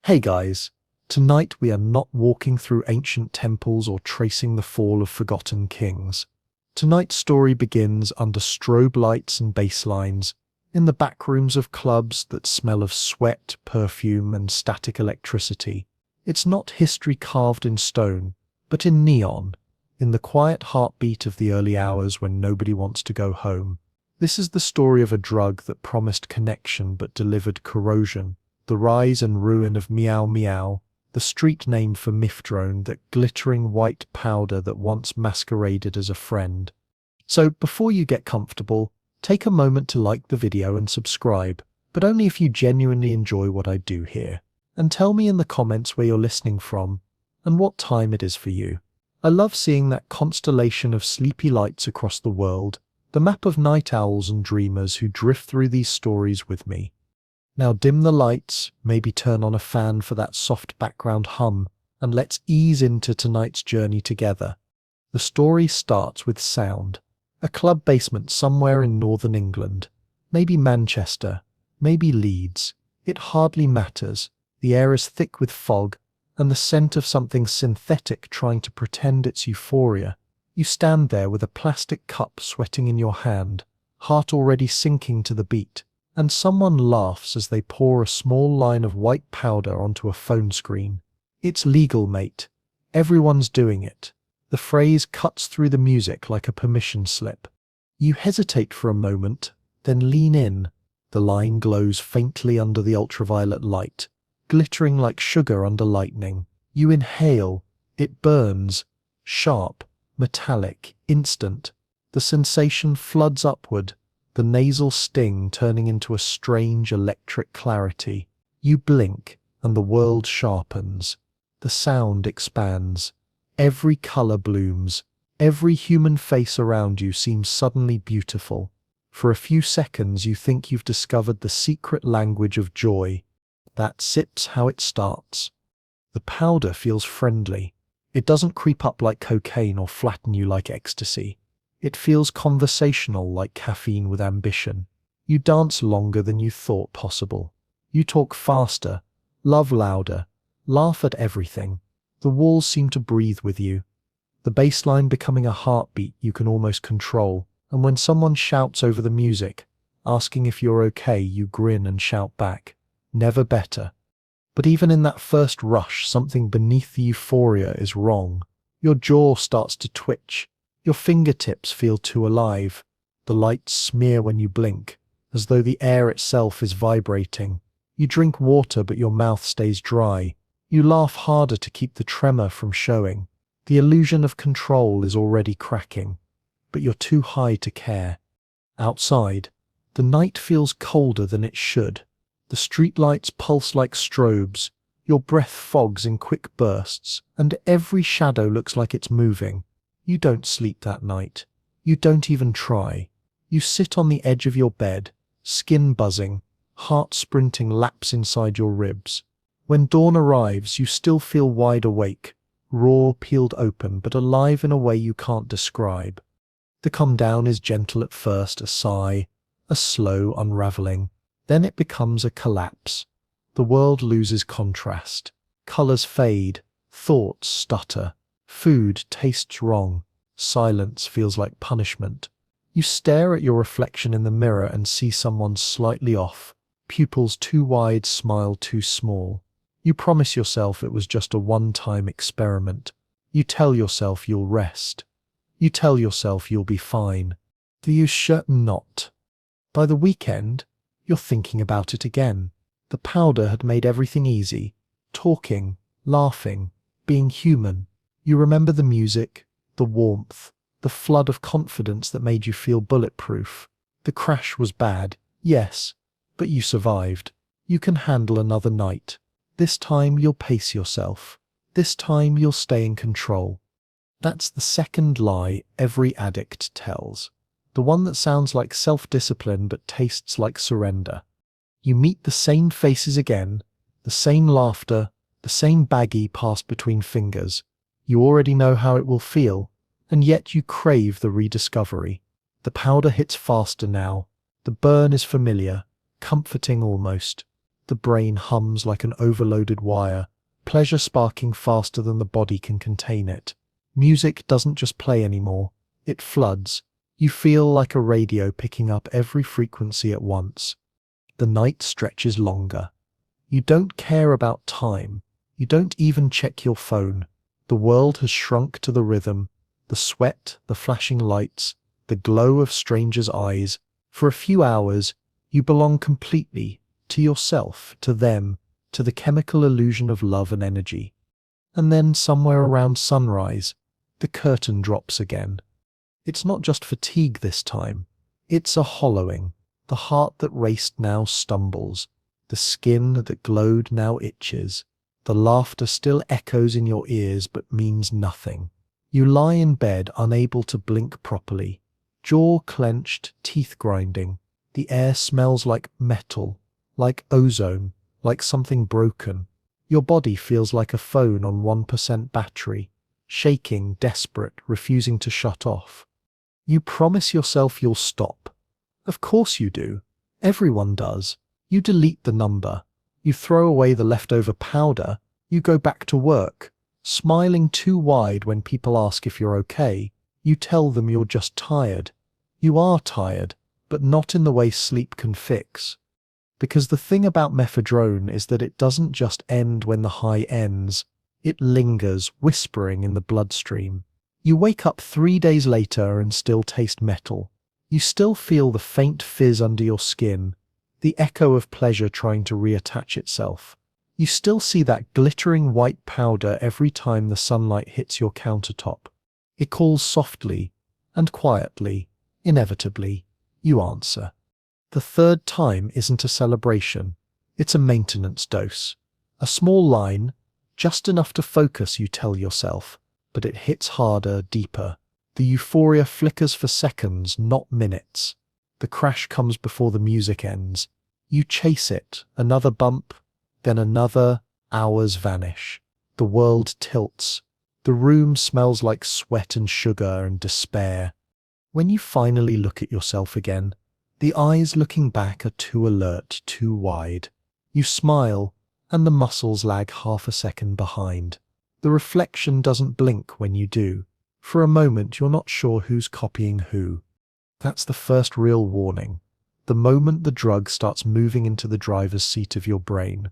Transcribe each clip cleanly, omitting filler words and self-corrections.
Hey guys, tonight we are not walking through ancient temples or tracing the fall of forgotten kings. Tonight's story begins under strobe lights and bass lines, in the back rooms of clubs that smell of sweat, perfume, and static electricity. It's not history carved in stone, but in neon, in the quiet heartbeat of the early hours when nobody wants to go home. This is the story of a drug that promised connection but delivered corrosion. The rise and ruin of Meow Meow, the street name for Mephedrone, that glittering white powder that once masqueraded as a friend. So before you get comfortable, take a moment to like the video and subscribe, but only if you genuinely enjoy what I do here. And tell me in the comments where you're listening from, and what time it is for you. I love seeing that constellation of sleepy lights across the world, the map of night owls and dreamers who drift through these stories with me. Now dim the lights, maybe turn on a fan for that soft background hum, and let's ease into tonight's journey together. The story starts with sound. A club basement somewhere in northern England. Maybe Manchester, maybe Leeds. It hardly matters. The air is thick with fog, and the scent of something synthetic trying to pretend it's euphoria. You stand there with a plastic cup sweating in your hand, heart already sinking to the beat. And someone laughs as they pour a small line of white powder onto a phone screen. It's legal, mate. Everyone's doing it. The phrase cuts through the music like a permission slip. You hesitate for a moment, then lean in. The line glows faintly under the ultraviolet light, glittering like sugar under lightning. You inhale. It burns. Sharp, metallic, instant. The sensation floods upward, the nasal sting turning into a strange electric clarity. You blink, and the world sharpens. The sound expands. Every color blooms. Every human face around you seems suddenly beautiful. For a few seconds you think you've discovered the secret language of joy. That's how it starts. The powder feels friendly. It doesn't creep up like cocaine or flatten you like ecstasy. It feels conversational like caffeine with ambition. You dance longer than you thought possible. You talk faster, love louder, laugh at everything. The walls seem to breathe with you. The bass line becoming a heartbeat you can almost control, and when someone shouts over the music, asking if you're okay, you grin and shout back, never better. But even in that first rush, something beneath the euphoria is wrong. Your jaw starts to twitch. Your fingertips feel too alive. The lights smear when you blink, as though the air itself is vibrating. You drink water but your mouth stays dry. You laugh harder to keep the tremor from showing. The illusion of control is already cracking, but you're too high to care. Outside, the night feels colder than it should. The streetlights pulse like strobes. Your breath fogs in quick bursts, and every shadow looks like it's moving. You don't sleep that night. You don't even try. You sit on the edge of your bed, skin buzzing, heart sprinting laps inside your ribs. When dawn arrives, you still feel wide awake, raw, peeled open, but alive in a way you can't describe. The come down is gentle at first, a sigh, a slow unraveling. Then it becomes a collapse. The world loses contrast. Colors fade, thoughts stutter. Food tastes wrong. Silence feels like punishment. You stare at your reflection in the mirror and see someone slightly off. Pupils too wide, smile too small. You promise yourself it was just a one-time experiment. You tell yourself you'll rest. You tell yourself you'll be fine. You not. By the weekend, you're thinking about it again. The powder had made everything easy. Talking, laughing, being human. You remember the music, the warmth, the flood of confidence that made you feel bulletproof. The crash was bad, yes, but you survived. You can handle another night. This time you'll pace yourself. This time you'll stay in control. That's the second lie every addict tells. The one that sounds like self-discipline but tastes like surrender. You meet the same faces again, the same laughter, the same baggie passed between fingers. You already know how it will feel, and yet you crave the rediscovery. The powder hits faster now. The burn is familiar, comforting almost. The brain hums like an overloaded wire, pleasure sparking faster than the body can contain it. Music doesn't just play anymore, it floods. You feel like a radio picking up every frequency at once. The night stretches longer. You don't care about time. You don't even check your phone. The world has shrunk to the rhythm, the sweat, the flashing lights, the glow of strangers' eyes. For a few hours, you belong completely to yourself, to them, to the chemical illusion of love and energy. And then somewhere around sunrise, the curtain drops again. It's not just fatigue this time. It's a hollowing. The heart that raced now stumbles. The skin that glowed now itches. The laughter still echoes in your ears but means nothing. You lie in bed unable to blink properly. Jaw clenched, teeth grinding. The air smells like metal, like ozone, like something broken. Your body feels like a phone on 1% battery, shaking, desperate, refusing to shut off. You promise yourself you'll stop. Of course you do. Everyone does. You delete the number. You throw away the leftover powder. You go back to work, smiling too wide when people ask if you're okay. You tell them you're just tired. You are tired, but not in the way sleep can fix. Because the thing about mephedrone is that it doesn't just end when the high ends. It lingers, whispering in the bloodstream. You wake up 3 days later and still taste metal. You still feel the faint fizz under your skin, the echo of pleasure trying to reattach itself. You still see that glittering white powder every time the sunlight hits your countertop. It calls softly and quietly, inevitably. You answer. The third time isn't a celebration. It's a maintenance dose. A small line, just enough to focus, you tell yourself, but it hits harder, deeper. The euphoria flickers for seconds, not minutes. The crash comes before the music ends. You chase it, another bump, then another. Hours vanish. The world tilts. The room smells like sweat and sugar and despair. When you finally look at yourself again, the eyes looking back are too alert, too wide. You smile, and the muscles lag half a second behind. The reflection doesn't blink when you do. For a moment, you're not sure who's copying who. That's the first real warning. The moment the drug starts moving into the driver's seat of your brain.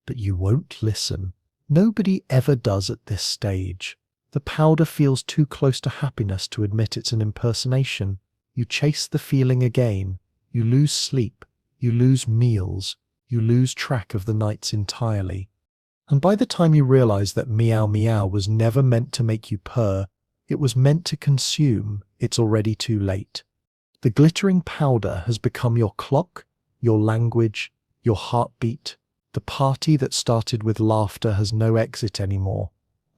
But you won't listen. Nobody ever does at this stage. The powder feels too close to happiness to admit it's an impersonation. You chase the feeling again. You lose sleep. You lose meals. You lose track of the nights entirely. And by the time you realize that Meow Meow was never meant to make you purr, it was meant to consume, it's already too late. The glittering powder has become your clock, your language, your heartbeat. The party that started with laughter has no exit anymore,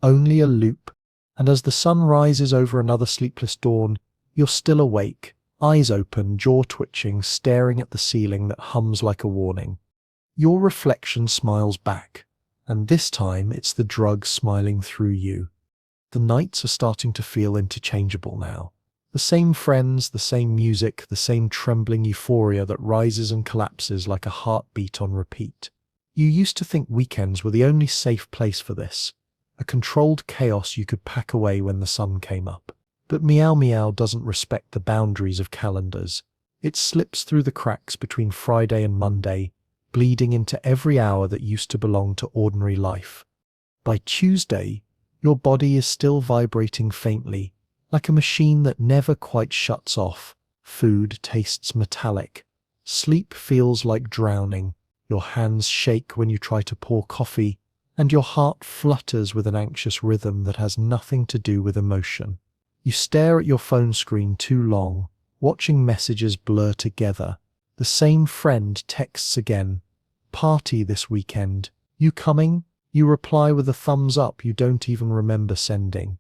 only a loop. And as the sun rises over another sleepless dawn, you're still awake, eyes open, jaw twitching, staring at the ceiling that hums like a warning. Your reflection smiles back, and this time it's the drug smiling through you. The nights are starting to feel interchangeable now. The same friends, the same music, the same trembling euphoria that rises and collapses like a heartbeat on repeat. You used to think weekends were the only safe place for this, a controlled chaos you could pack away when the sun came up. But Meow Meow doesn't respect the boundaries of calendars. It slips through the cracks between Friday and Monday, bleeding into every hour that used to belong to ordinary life. By Tuesday, your body is still vibrating faintly, like a machine that never quite shuts off. Food tastes metallic. Sleep feels like drowning. Your hands shake when you try to pour coffee, and your heart flutters with an anxious rhythm that has nothing to do with emotion. You stare at your phone screen too long, watching messages blur together. The same friend texts again. Party this weekend. You coming? You reply with a thumbs up you don't even remember sending.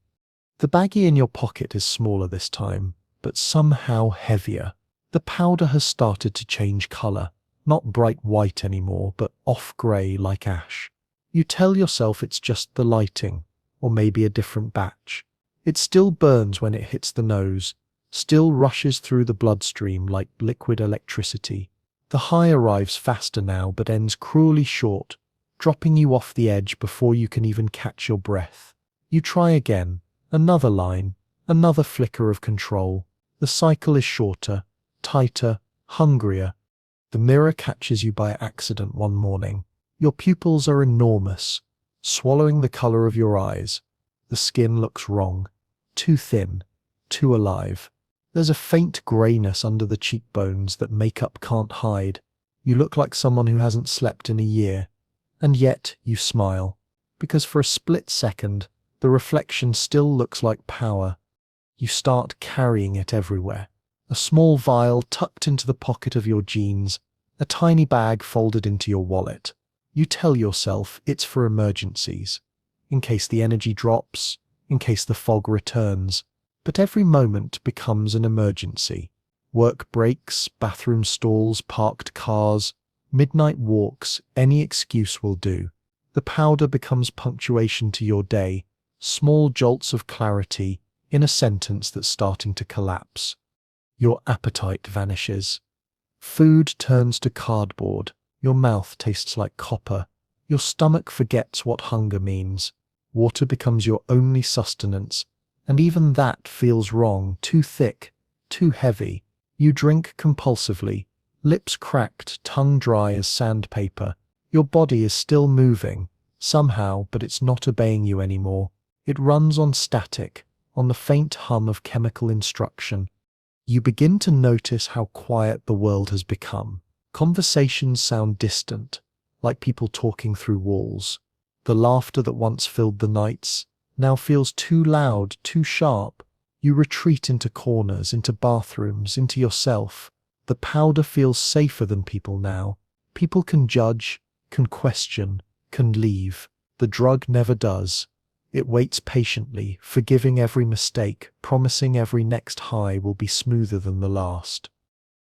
The baggie in your pocket is smaller this time, but somehow heavier. The powder has started to change color, not bright white anymore, but off-gray like ash. You tell yourself it's just the lighting, or maybe a different batch. It still burns when it hits the nose, still rushes through the bloodstream like liquid electricity. The high arrives faster now but ends cruelly short, dropping you off the edge before you can even catch your breath. You try again, another line, another flicker of control. The cycle is shorter, tighter, hungrier. The mirror catches you by accident one morning. Your pupils are enormous, swallowing the color of your eyes. The skin looks wrong, too thin, too alive. There's a faint grayness under the cheekbones that makeup can't hide. You look like someone who hasn't slept in a year. And yet you smile, because for a split second, the reflection still looks like power. You start carrying it everywhere. A small vial tucked into the pocket of your jeans, a tiny bag folded into your wallet. You tell yourself it's for emergencies, in case the energy drops, in case the fog returns. But every moment becomes an emergency. Work breaks, bathroom stalls, parked cars, midnight walks, any excuse will do. The powder becomes punctuation to your day, small jolts of clarity in a sentence that's starting to collapse. Your appetite vanishes. Food turns to cardboard. Your mouth tastes like copper. Your stomach forgets what hunger means. Water becomes your only sustenance, and even that feels wrong, too thick, too heavy. You drink compulsively, lips cracked, tongue dry as sandpaper. Your body is still moving, somehow, but it's not obeying you anymore. It runs on static, on the faint hum of chemical instruction. You begin to notice how quiet the world has become. Conversations sound distant, like people talking through walls. The laughter that once filled the nights now feels too loud, too sharp. You retreat into corners, into bathrooms, into yourself. The powder feels safer than people now. People can judge, can question, can leave. The drug never does. It waits patiently, forgiving every mistake, promising every next high will be smoother than the last.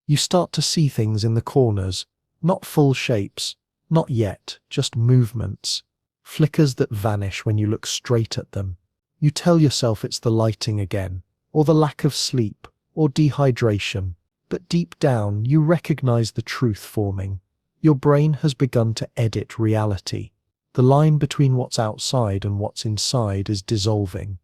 You start to see things in the corners, not full shapes, not yet, just movements, flickers that vanish when you look straight at them. You tell yourself it's the lighting again, or the lack of sleep, or dehydration, but deep down you recognize the truth forming. Your brain has begun to edit reality. The line between what's outside and what's inside is dissolving.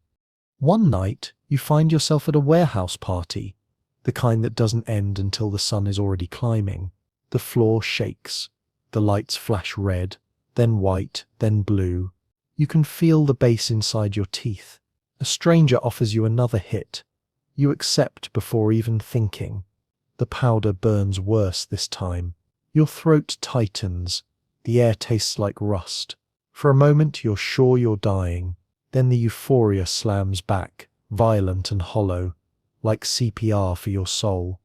One night, you find yourself at a warehouse party, the kind that doesn't end until the sun is already climbing. The floor shakes. The lights flash red, then white, then blue. You can feel the bass inside your teeth. A stranger offers you another hit. You accept before even thinking. The powder burns worse this time. Your throat tightens. The air tastes like rust. For a moment you're sure you're dying. Then the euphoria slams back, violent and hollow, like CPR for your soul.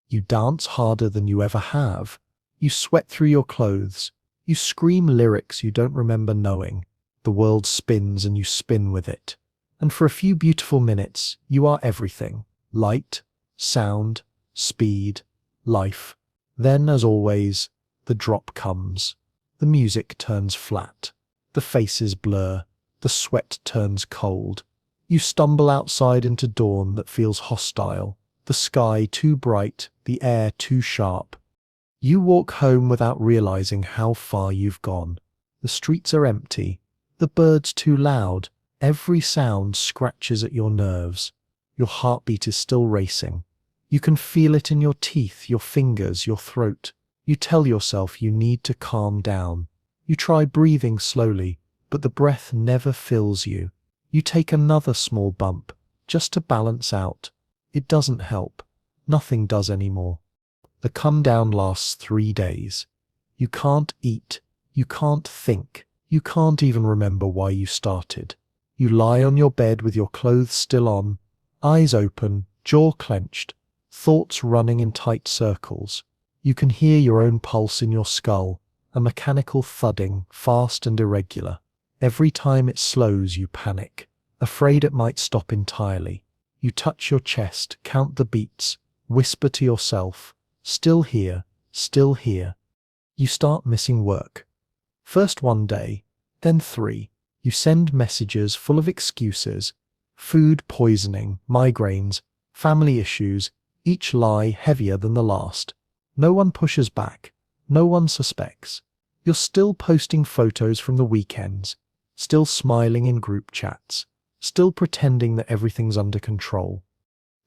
You dance harder than you ever have. You sweat through your clothes. You scream lyrics you don't remember knowing. The world spins and you spin with it. And for a few beautiful minutes, you are everything. Light, sound, speed, life. Then, as always, the drop comes. The music turns flat. The faces blur. The sweat turns cold. You stumble outside into dawn that feels hostile. The sky too bright, the air too sharp. You walk home without realizing how far you've gone. The streets are empty. The birds too loud. Every sound scratches at your nerves. Your heartbeat is still racing. You can feel it in your teeth, your fingers, your throat. You tell yourself you need to calm down. You try breathing slowly, but the breath never fills you. You take another small bump, just to balance out. It doesn't help. Nothing does anymore. The come down lasts 3 days. You can't eat. You can't think. You can't even remember why you started. You lie on your bed with your clothes still on, eyes open, jaw clenched, thoughts running in tight circles. You can hear your own pulse in your skull, a mechanical thudding, fast and irregular. Every time it slows, you panic, afraid it might stop entirely. You touch your chest, count the beats, whisper to yourself, still here, still here. You start missing work. First 1 day, then 3. You send messages full of excuses, food poisoning, migraines, family issues, each lie heavier than the last. No one pushes back. No one suspects. You're still posting photos from the weekends, still smiling in group chats, still pretending that everything's under control.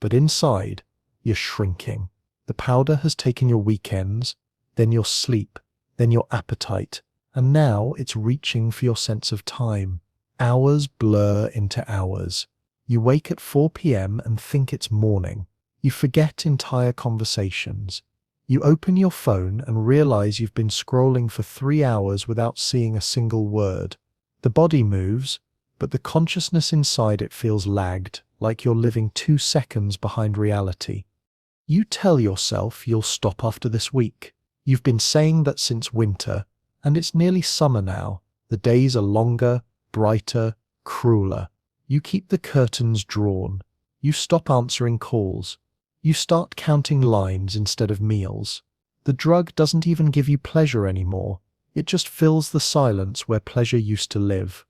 But inside, you're shrinking. The powder has taken your weekends, then your sleep, then your appetite, and now it's reaching for your sense of time. Hours blur into hours. You wake at 4 p.m. and think it's morning. You forget entire conversations. You open your phone and realize you've been scrolling for 3 hours without seeing a single word. The body moves, but the consciousness inside it feels lagged, like you're living 2 seconds behind reality. You tell yourself you'll stop after this week. You've been saying that since winter, and it's nearly summer now. The days are longer, brighter, crueler. You keep the curtains drawn. You stop answering calls. You start counting lines instead of meals. The drug doesn't even give you pleasure anymore. It just fills the silence where pleasure used to live.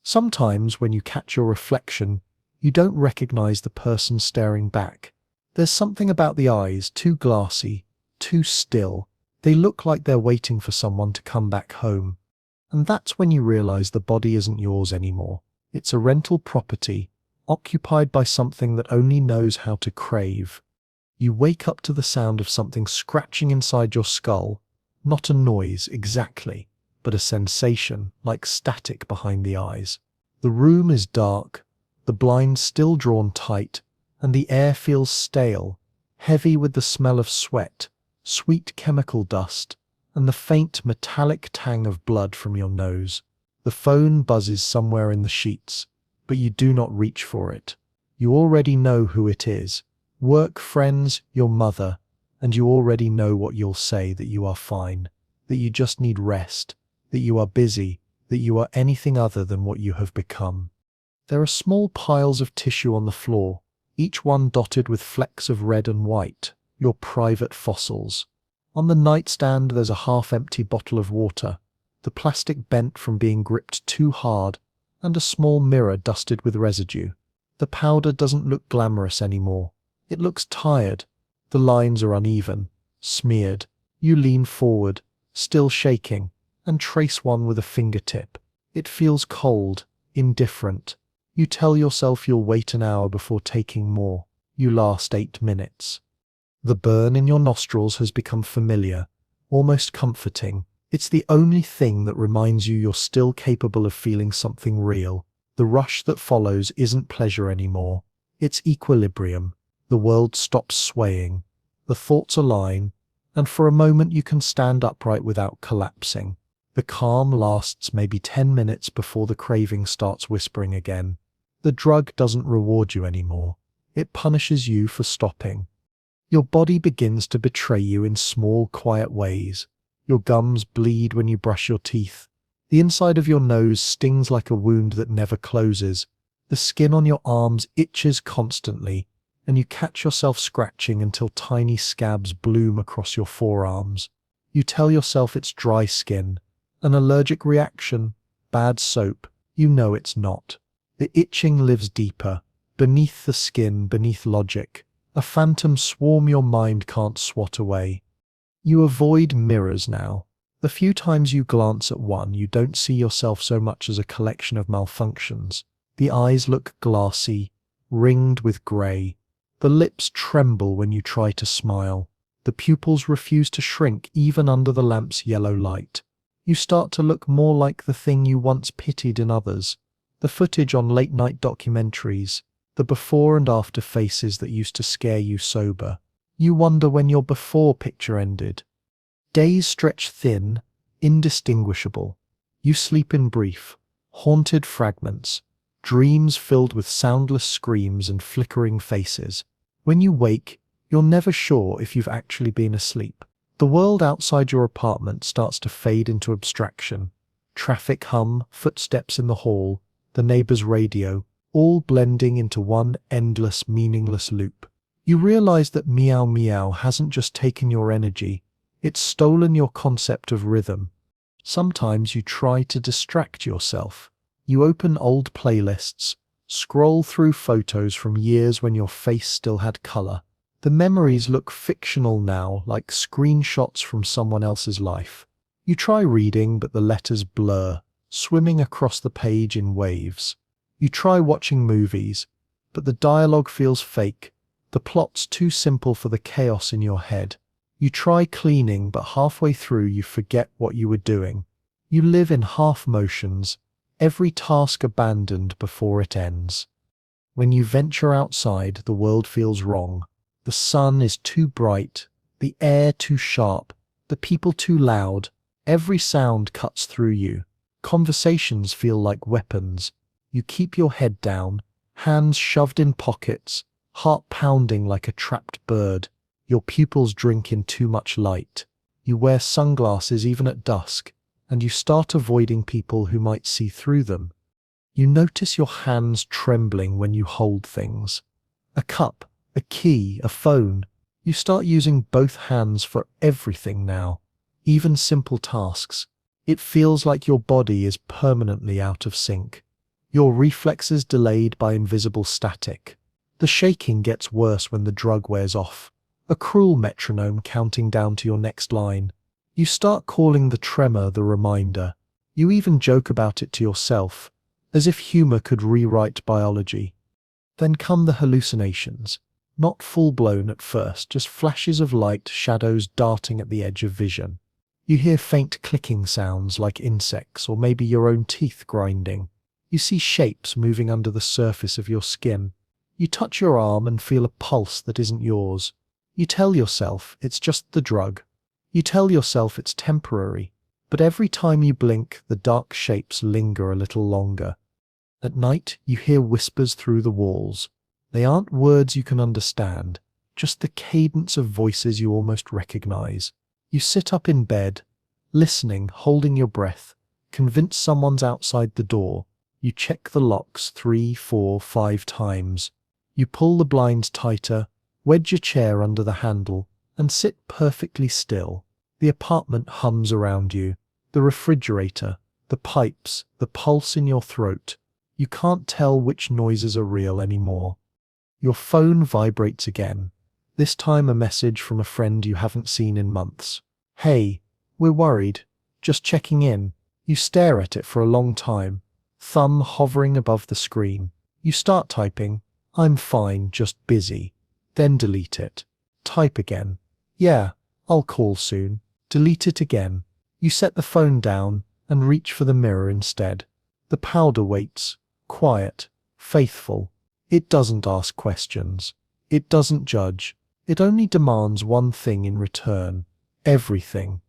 Sometimes when you catch your reflection, you don't recognize the person staring back. There's something about the eyes, too glassy, too still. They look like they're waiting for someone to come back home. And that's when you realize the body isn't yours anymore. It's a rental property, occupied by something that only knows how to crave. You wake up to the sound of something scratching inside your skull. Not a noise, exactly, but a sensation, like static behind the eyes. The room is dark, the blinds still drawn tight, and the air feels stale, heavy with the smell of sweat, sweet chemical dust, and the faint metallic tang of blood from your nose. The phone buzzes somewhere in the sheets, but you do not reach for it. You already know who it is. Work friends, your mother, and you already know what you'll say, that you are fine, that you just need rest, that you are busy, that you are anything other than what you have become. There are small piles of tissue on the floor, each one dotted with flecks of red and white, your private fossils. On the nightstand there's a half-empty bottle of water, the plastic bent from being gripped too hard, and a small mirror dusted with residue. The powder doesn't look glamorous anymore. It looks tired. The lines are uneven, smeared. You lean forward, still shaking, and trace one with a fingertip. It feels cold, indifferent. You tell yourself you'll wait an hour before taking more. You last 8 minutes. The burn in your nostrils has become familiar, almost comforting. It's the only thing that reminds you you're still capable of feeling something real. The rush that follows isn't pleasure anymore. It's equilibrium. The world stops swaying. The thoughts align, and for a moment you can stand upright without collapsing. The calm lasts maybe 10 minutes before the craving starts whispering again. The drug doesn't reward you anymore. It punishes you for stopping. Your body begins to betray you in small, quiet ways. Your gums bleed when you brush your teeth. The inside of your nose stings like a wound that never closes. The skin on your arms itches constantly, and you catch yourself scratching until tiny scabs bloom across your forearms. You tell yourself it's dry skin, an allergic reaction, bad soap. You know it's not. The itching lives deeper, beneath the skin, beneath logic. A phantom swarm your mind can't swat away. You avoid mirrors now. The few times you glance at one, you don't see yourself so much as a collection of malfunctions. The eyes look glassy, ringed with grey. The lips tremble when you try to smile. The pupils refuse to shrink even under the lamp's yellow light. You start to look more like the thing you once pitied in others. The footage on late-night documentaries, the before and after faces that used to scare you sober. You wonder when your before picture ended. Days stretch thin, indistinguishable. You sleep in brief, haunted fragments, dreams filled with soundless screams and flickering faces. When you wake, you're never sure if you've actually been asleep. The world outside your apartment starts to fade into abstraction. Traffic hum, footsteps in the hall, the neighbor's radio, all blending into one endless, meaningless loop. You realize that Meow Meow hasn't just taken your energy, it's stolen your concept of rhythm. Sometimes you try to distract yourself. You open old playlists, scroll through photos from years when your face still had color. The memories look fictional now, like screenshots from someone else's life. You try reading, but the letters blur, swimming across the page in waves. You try watching movies, but the dialogue feels fake. The plot's too simple for the chaos in your head. You try cleaning, but halfway through you forget what you were doing. You live in half motions, every task abandoned before it ends. When you venture outside, the world feels wrong. The sun is too bright, the air too sharp, the people too loud. Every sound cuts through you. Conversations feel like weapons. You keep your head down, hands shoved in pockets, heart pounding like a trapped bird. Your pupils drink in too much light. You wear sunglasses even at dusk, and you start avoiding people who might see through them. You notice your hands trembling when you hold things. A cup, a key, a phone. You start using both hands for everything now, even simple tasks. It feels like your body is permanently out of sync. Your reflexes delayed by invisible static. The shaking gets worse when the drug wears off. A cruel metronome counting down to your next line. You start calling the tremor the reminder. You even joke about it to yourself, as if humor could rewrite biology. Then come the hallucinations. Not full-blown at first, just flashes of light, shadows darting at the edge of vision. You hear faint clicking sounds like insects or maybe your own teeth grinding. You see shapes moving under the surface of your skin. You touch your arm and feel a pulse that isn't yours. You tell yourself it's just the drug. You tell yourself it's temporary. But every time you blink, the dark shapes linger a little longer. At night, you hear whispers through the walls. They aren't words you can understand, just the cadence of voices you almost recognize. You sit up in bed, listening, holding your breath, convinced someone's outside the door. You check the locks 3, 4, 5 times. You pull the blinds tighter, wedge your chair under the handle, and sit perfectly still. The apartment hums around you. The refrigerator, the pipes, the pulse in your throat. You can't tell which noises are real anymore. Your phone vibrates again. This time a message from a friend you haven't seen in months. "Hey, we're worried. Just checking in." You stare at it for a long time, thumb hovering above the screen. You start typing, "I'm fine, just busy." Then delete it. Type again. "Yeah, I'll call soon." Delete it again. You set the phone down and reach for the mirror instead. The powder waits, quiet, faithful. It doesn't ask questions. It doesn't judge. It only demands one thing in return. Everything.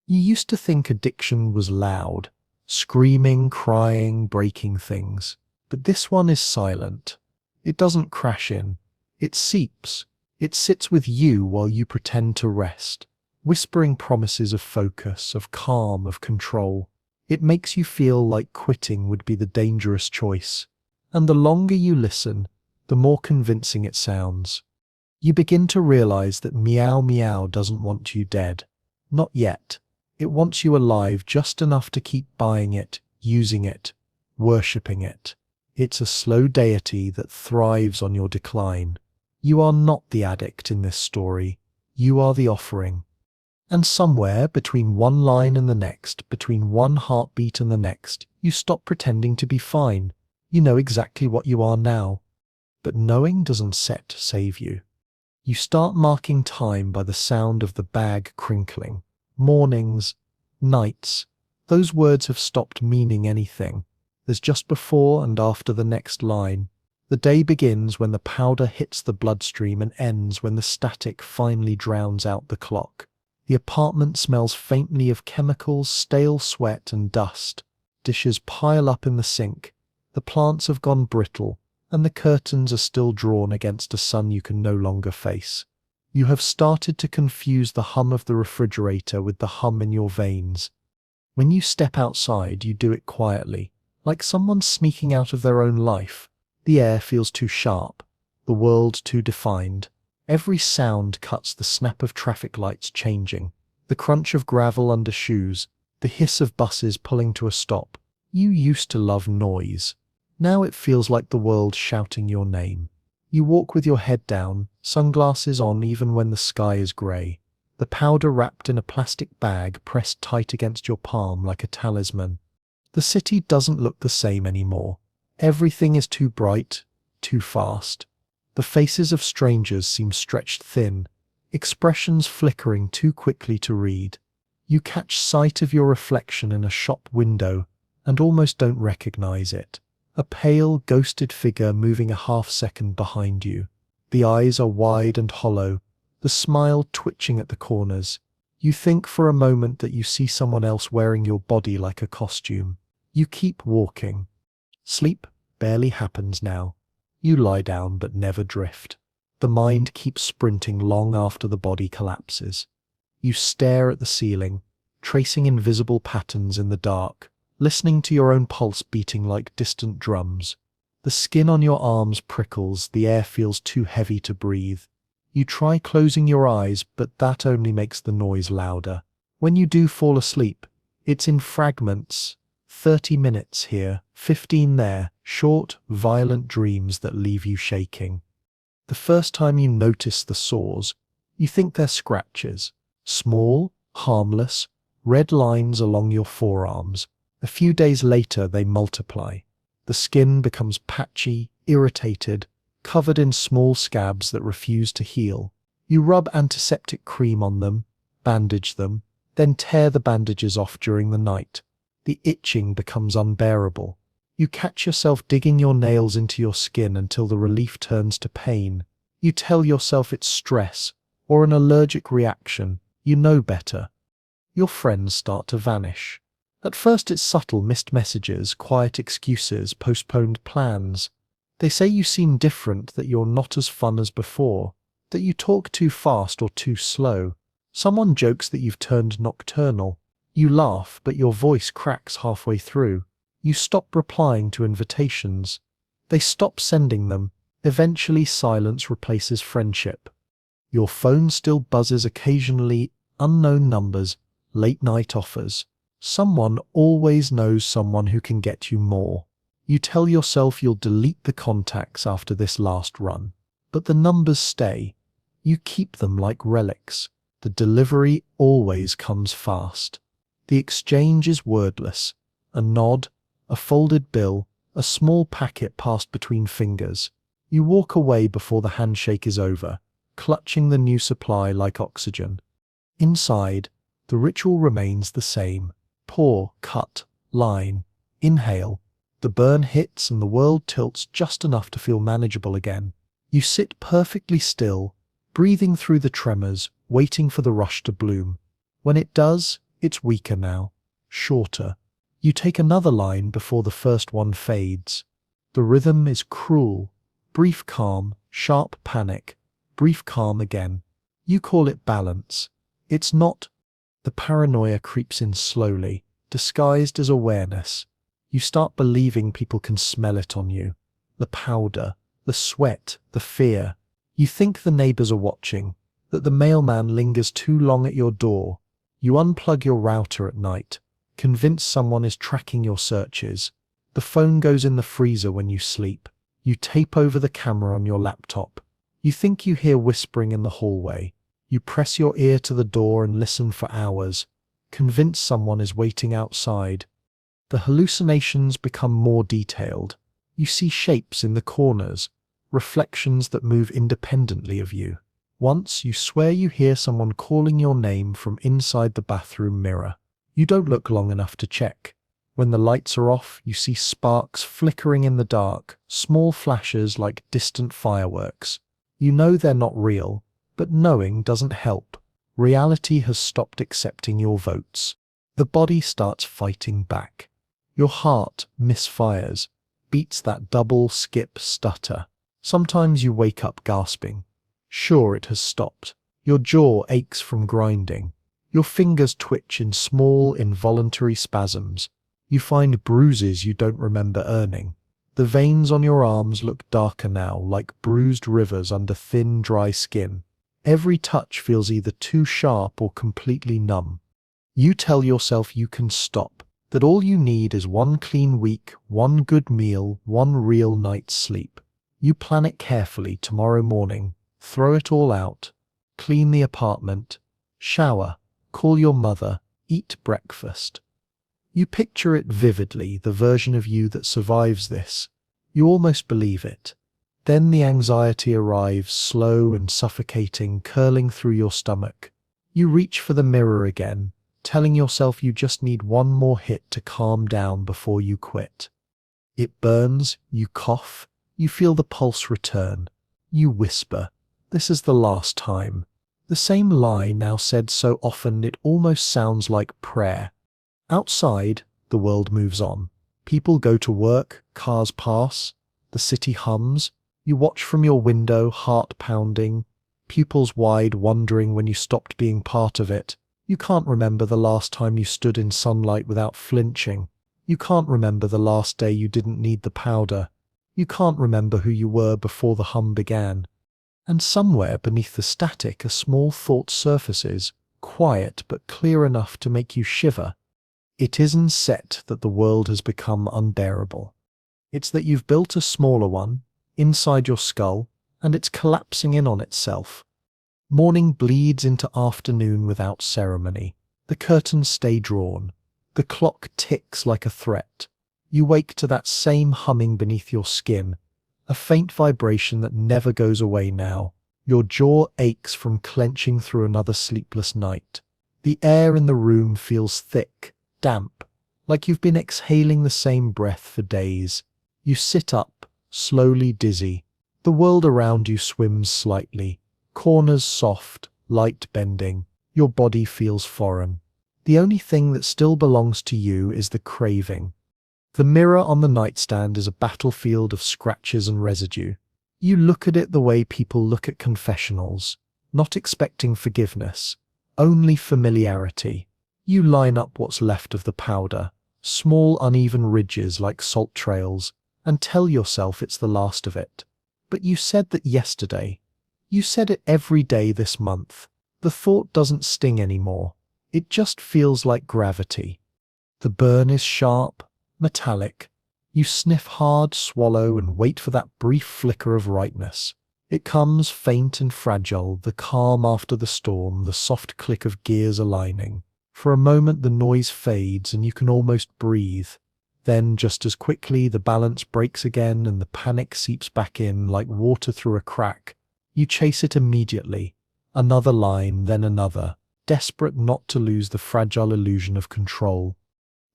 You used to think addiction was loud, screaming, crying, breaking things. But this one is silent. It doesn't crash in. It seeps. It sits with you while you pretend to rest, whispering promises of focus, of calm, of control. It makes you feel like quitting would be the dangerous choice. And the longer you listen, the more convincing it sounds. You begin to realize that Meow Meow doesn't want you dead. Not yet. It wants you alive just enough to keep buying it, using it, worshipping it. It's a slow deity that thrives on your decline. You are not the addict in this story. You are the offering. And somewhere between one line and the next, between one heartbeat and the next, you stop pretending to be fine. You know exactly what you are now. But knowing doesn't save you. You start marking time by the sound of the bag crinkling. Mornings, nights, those words have stopped meaning anything. There's just before and after the next line. The day begins when the powder hits the bloodstream and ends when the static finally drowns out the clock. The apartment smells faintly of chemicals, stale sweat and dust. Dishes pile up in the sink. The plants have gone brittle, and the curtains are still drawn against a sun you can no longer face. You have started to confuse the hum of the refrigerator with the hum in your veins. When you step outside, you do it quietly, like someone sneaking out of their own life. The air feels too sharp, the world too defined. Every sound cuts the snap of traffic lights changing, the crunch of gravel under shoes, the hiss of buses pulling to a stop. You used to love noise. Now it feels like the world shouting your name. You walk with your head down, sunglasses on even when the sky is grey, the powder wrapped in a plastic bag pressed tight against your palm like a talisman. The city doesn't look the same anymore. Everything is too bright, too fast. The faces of strangers seem stretched thin, expressions flickering too quickly to read. You catch sight of your reflection in a shop window and almost don't recognize it. A pale, ghosted figure moving a half-second behind you. The eyes are wide and hollow, the smile twitching at the corners. You think for a moment that you see someone else wearing your body like a costume. You keep walking. Sleep barely happens now. You lie down but never drift. The mind keeps sprinting long after the body collapses. You stare at the ceiling, tracing invisible patterns in the dark, listening to your own pulse beating like distant drums. The skin on your arms prickles, the air feels too heavy to breathe. You try closing your eyes, but that only makes the noise louder. When you do fall asleep, it's in fragments. 30 minutes here, 15 there, short, violent dreams that leave you shaking. The first time you notice the sores, you think they're scratches. Small, harmless, red lines along your forearms. A few days later they multiply. The skin becomes patchy, irritated, covered in small scabs that refuse to heal. You rub antiseptic cream on them, bandage them, then tear the bandages off during the night. The itching becomes unbearable. You catch yourself digging your nails into your skin until the relief turns to pain. You tell yourself it's stress or an allergic reaction. You know better. Your friends start to vanish. At first it's subtle missed messages, quiet excuses, postponed plans. They say you seem different, that you're not as fun as before, that you talk too fast or too slow. Someone jokes that you've turned nocturnal. You laugh, but your voice cracks halfway through. You stop replying to invitations. They stop sending them. Eventually silence replaces friendship. Your phone still buzzes occasionally, unknown numbers, late-night offers. Someone always knows someone who can get you more. You tell yourself you'll delete the contacts after this last run. But the numbers stay. You keep them like relics. The delivery always comes fast. The exchange is wordless. A nod, a folded bill, a small packet passed between fingers. You walk away before the handshake is over, clutching the new supply like oxygen. Inside, the ritual remains the same. Pour, cut, line, inhale. The burn hits and the world tilts just enough to feel manageable again. You sit perfectly still, breathing through the tremors, waiting for the rush to bloom. When it does, it's weaker now, shorter. You take another line before the first one fades. The rhythm is cruel. Brief calm, sharp panic, brief calm again. You call it balance. It's not. The paranoia creeps in slowly, disguised as awareness. You start believing people can smell it on you. The powder, the sweat, the fear. You think the neighbors are watching, that the mailman lingers too long at your door. You unplug your router at night, convinced someone is tracking your searches. The phone goes in the freezer when you sleep. You tape over the camera on your laptop. You think you hear whispering in the hallway. You press your ear to the door and listen for hours, convinced someone is waiting outside. The hallucinations become more detailed. You see shapes in the corners, reflections that move independently of you. Once you swear you hear someone calling your name from inside the bathroom mirror. You don't look long enough to check. When the lights are off, you see sparks flickering in the dark, small flashes like distant fireworks. You know they're not real, but knowing doesn't help. Reality has stopped accepting your votes. The body starts fighting back. Your heart misfires, beats that double skip stutter. Sometimes you wake up gasping. Sure, it has stopped. Your jaw aches from grinding. Your fingers twitch in small, involuntary spasms. You find bruises you don't remember earning. The veins on your arms look darker now, like bruised rivers under thin, dry skin. Every touch feels either too sharp or completely numb. You tell yourself you can stop, that all you need is one clean week, one good meal, one real night's sleep. You plan it carefully tomorrow morning, throw it all out, clean the apartment, shower, call your mother, eat breakfast. You picture it vividly, the version of you that survives this. You almost believe it. Then the anxiety arrives, slow and suffocating, curling through your stomach. You reach for the mirror again, telling yourself you just need one more hit to calm down before you quit. It burns, you cough, you feel the pulse return. You whisper, "This is the last time." The same lie now said so often it almost sounds like prayer. Outside, the world moves on. People go to work, cars pass, the city hums. You watch from your window, heart pounding, pupils wide, wondering when you stopped being part of it. You can't remember the last time you stood in sunlight without flinching. You can't remember the last day you didn't need the powder. You can't remember who you were before the hum began. And somewhere beneath the static a small thought surfaces, quiet but clear enough to make you shiver. It isn't set that the world has become unbearable. It's that you've built a smaller one, inside your skull, and it's collapsing in on itself. Morning bleeds into afternoon without ceremony. The curtains stay drawn. The clock ticks like a threat. You wake to that same humming beneath your skin, a faint vibration that never goes away now. Your jaw aches from clenching through another sleepless night. The air in the room feels thick, damp, like you've been exhaling the same breath for days. You sit up, slowly dizzy. The world around you swims slightly. Corners soft, light bending. Your body feels foreign. The only thing that still belongs to you is the craving. The mirror on the nightstand is a battlefield of scratches and residue. You look at it the way people look at confessionals, not expecting forgiveness, only familiarity. You line up what's left of the powder, small uneven ridges like salt trails, and tell yourself it's the last of it. But you said that yesterday. You said it every day this month. The thought doesn't sting anymore. It just feels like gravity. The burn is sharp, metallic. You sniff hard, swallow, and wait for that brief flicker of rightness. It comes faint and fragile, the calm after the storm, the soft click of gears aligning. For a moment the noise fades and you can almost breathe. Then, just as quickly, the balance breaks again and the panic seeps back in like water through a crack. You chase it immediately. Another line, then another, desperate not to lose the fragile illusion of control.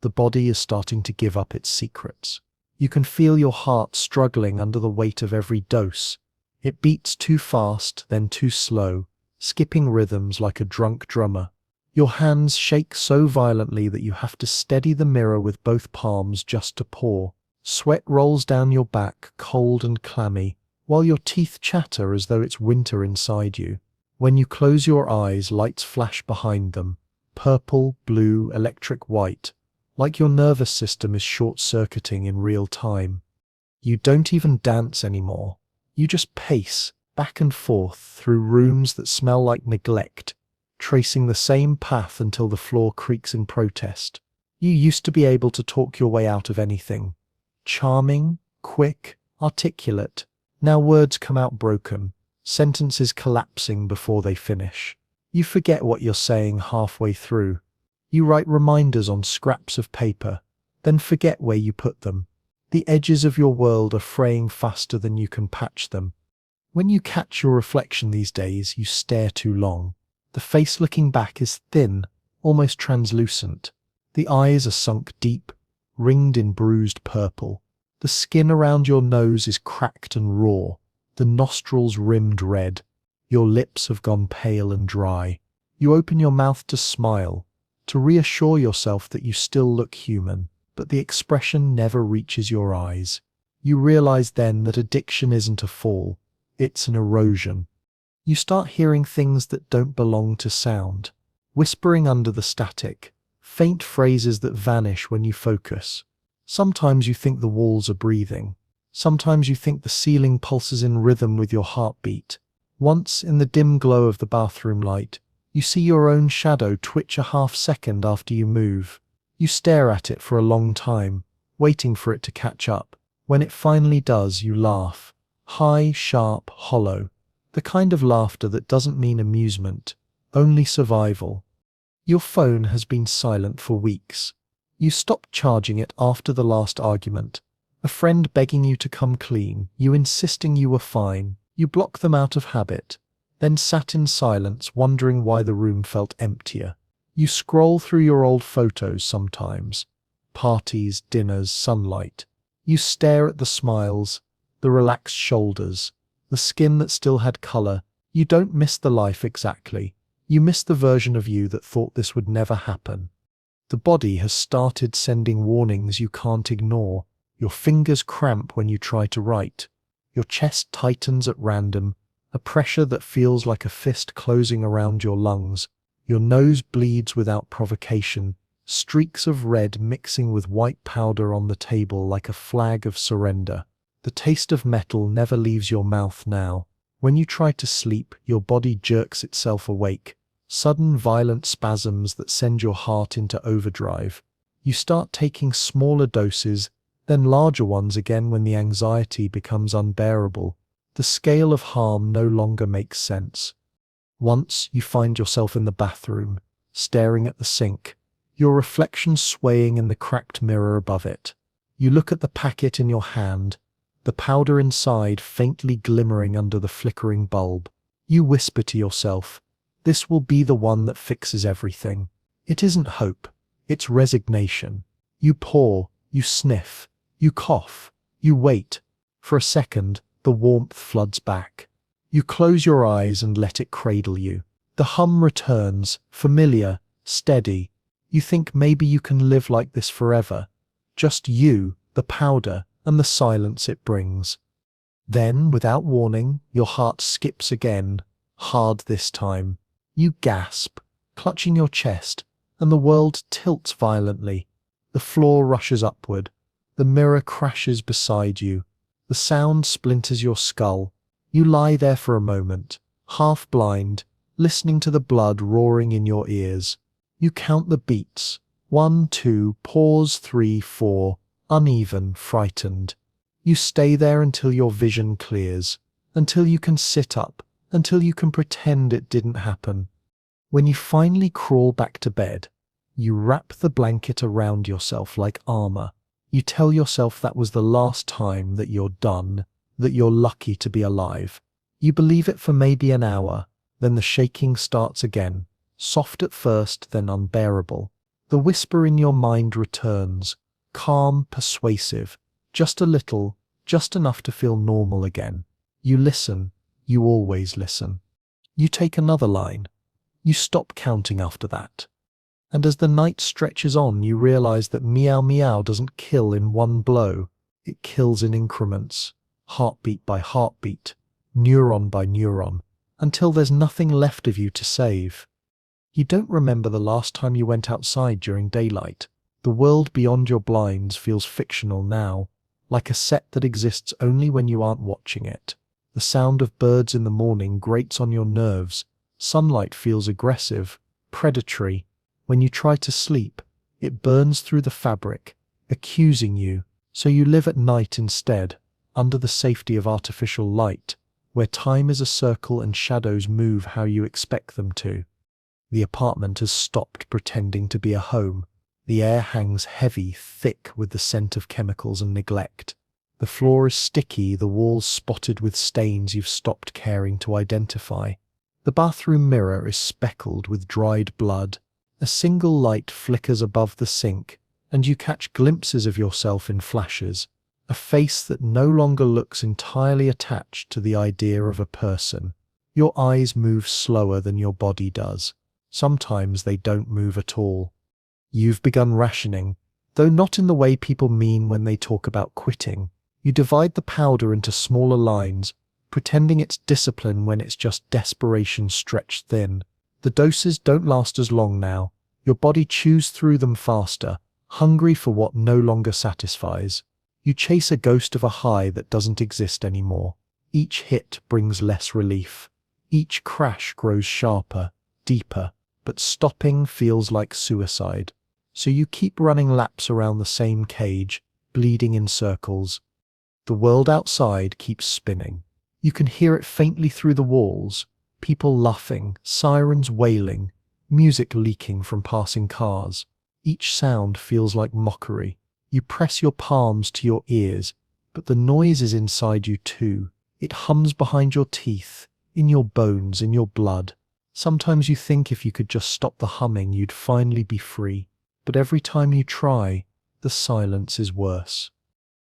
The body is starting to give up its secrets. You can feel your heart struggling under the weight of every dose. It beats too fast, then too slow, skipping rhythms like a drunk drummer. Your hands shake so violently that you have to steady the mirror with both palms just to pour. Sweat rolls down your back, cold and clammy, while your teeth chatter as though it's winter inside you. When you close your eyes, lights flash behind them, purple, blue, electric white, like your nervous system is short-circuiting in real time. You don't even dance anymore. You just pace, back and forth, through rooms that smell like neglect, tracing the same path until the floor creaks in protest. You used to be able to talk your way out of anything. Charming, quick, articulate. Now words come out broken, sentences collapsing before they finish. You forget what you're saying halfway through. You write reminders on scraps of paper, then forget where you put them. The edges of your world are fraying faster than you can patch them. When you catch your reflection these days, you stare too long. The face looking back is thin, almost translucent. The eyes are sunk deep, ringed in bruised purple. The skin around your nose is cracked and raw, the nostrils rimmed red. Your lips have gone pale and dry. You open your mouth to smile, to reassure yourself that you still look human, but the expression never reaches your eyes. You realize then that addiction isn't a fall, it's an erosion. You start hearing things that don't belong to sound, whispering under the static, faint phrases that vanish when you focus. Sometimes you think the walls are breathing. Sometimes you think the ceiling pulses in rhythm with your heartbeat. Once, in the dim glow of the bathroom light, you see your own shadow twitch a half-second after you move. You stare at it for a long time, waiting for it to catch up. When it finally does, you laugh. High, sharp, hollow. The kind of laughter that doesn't mean amusement, only survival. Your phone has been silent for weeks. You stopped charging it after the last argument. A friend begging you to come clean, you insisting you were fine. You blocked them out of habit, then sat in silence wondering why the room felt emptier. You scroll through your old photos sometimes. Parties, dinners, sunlight. You stare at the smiles, the relaxed shoulders, the skin that still had color. You don't miss the life exactly. You miss the version of you that thought this would never happen. The body has started sending warnings you can't ignore. Your fingers cramp when you try to write. Your chest tightens at random, a pressure that feels like a fist closing around your lungs. Your nose bleeds without provocation, streaks of red mixing with white powder on the table like a flag of surrender. The taste of metal never leaves your mouth now. When you try to sleep, your body jerks itself awake. Sudden violent spasms that send your heart into overdrive. You start taking smaller doses, then larger ones again when the anxiety becomes unbearable. The scale of harm no longer makes sense. Once you find yourself in the bathroom, staring at the sink, your reflection swaying in the cracked mirror above it. You look at the packet in your hand, the powder inside faintly glimmering under the flickering bulb. You whisper to yourself, "This will be the one that fixes everything." It isn't hope, it's resignation. You pour, you sniff, you cough, you wait. For a second, the warmth floods back. You close your eyes and let it cradle you. The hum returns, familiar, steady. You think maybe you can live like this forever. Just you, the powder, and the silence it brings. Then, without warning, your heart skips again, hard this time. You gasp, clutching your chest, and the world tilts violently. The floor rushes upward. The mirror crashes beside you. The sound splinters your skull. You lie there for a moment, half blind, listening to the blood roaring in your ears. You count the beats. 1, 2, pause, 3, 4, uneven, frightened. You stay there until your vision clears, until you can sit up, until you can pretend it didn't happen. When you finally crawl back to bed, you wrap the blanket around yourself like armor. You tell yourself that was the last time that you're done, that you're lucky to be alive. You believe it for maybe an hour, then the shaking starts again, soft at first, then unbearable. The whisper in your mind returns, calm, persuasive, just a little, just enough to feel normal again. You listen, you always listen. You take another line. You stop counting after that. And as the night stretches on, you realize that Meow Meow doesn't kill in one blow. It kills in increments, heartbeat by heartbeat, neuron by neuron, until there's nothing left of you to save. You don't remember the last time you went outside during daylight. The world beyond your blinds feels fictional now, like a set that exists only when you aren't watching it. The sound of birds in the morning grates on your nerves. Sunlight feels aggressive, predatory. When you try to sleep, it burns through the fabric, accusing you, so you live at night instead, under the safety of artificial light, where time is a circle and shadows move how you expect them to. The apartment has stopped pretending to be a home. The air hangs heavy, thick with the scent of chemicals and neglect. The floor is sticky, the walls spotted with stains you've stopped caring to identify. The bathroom mirror is speckled with dried blood. A single light flickers above the sink, and you catch glimpses of yourself in flashes. A face that no longer looks entirely attached to the idea of a person. Your eyes move slower than your body does. Sometimes they don't move at all. You've begun rationing, though not in the way people mean when they talk about quitting. You divide the powder into smaller lines, pretending it's discipline when it's just desperation stretched thin. The doses don't last as long now. Your body chews through them faster, hungry for what no longer satisfies. You chase a ghost of a high that doesn't exist anymore. Each hit brings less relief. Each crash grows sharper, deeper, but stopping feels like suicide. So you keep running laps around the same cage, bleeding in circles. The world outside keeps spinning. You can hear it faintly through the walls, people laughing, sirens wailing, music leaking from passing cars. Each sound feels like mockery. You press your palms to your ears, but the noise is inside you too. It hums behind your teeth, in your bones, in your blood. Sometimes you think if you could just stop the humming, you'd finally be free. But every time you try, the silence is worse.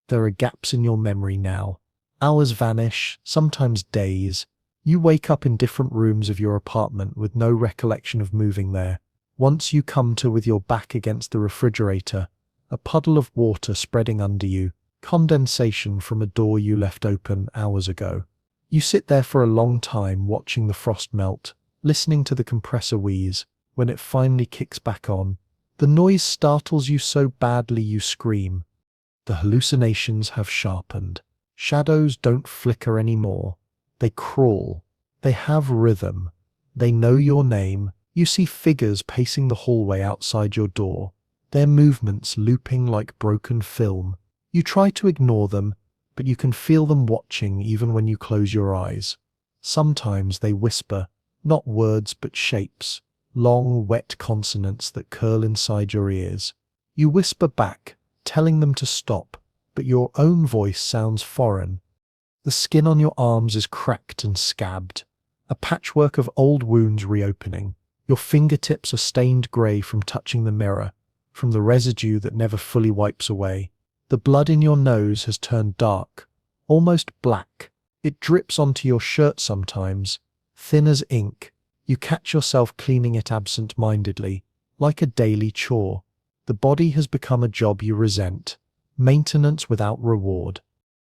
There are gaps in your memory now. Hours vanish, sometimes days. You wake up in different rooms of your apartment with no recollection of moving there. Once you come to with your back against the refrigerator, a puddle of water spreading under you, condensation from a door you left open hours ago. You sit there for a long time watching the frost melt, listening to the compressor wheeze. When it finally kicks back on, the noise startles you so badly you scream. The hallucinations have sharpened. Shadows don't flicker anymore. They crawl. They have rhythm. They know your name. You see figures pacing the hallway outside your door, their movements looping like broken film. You try to ignore them, but you can feel them watching even when you close your eyes. Sometimes they whisper, not words but shapes, long, wet consonants that curl inside your ears. You whisper back, telling them to stop, but your own voice sounds foreign. The skin on your arms is cracked and scabbed, a patchwork of old wounds reopening. Your fingertips are stained grey from touching the mirror, from the residue that never fully wipes away. The blood in your nose has turned dark, almost black. It drips onto your shirt sometimes, thin as ink. You catch yourself cleaning it absent-mindedly, like a daily chore. The body has become a job you resent, maintenance without reward.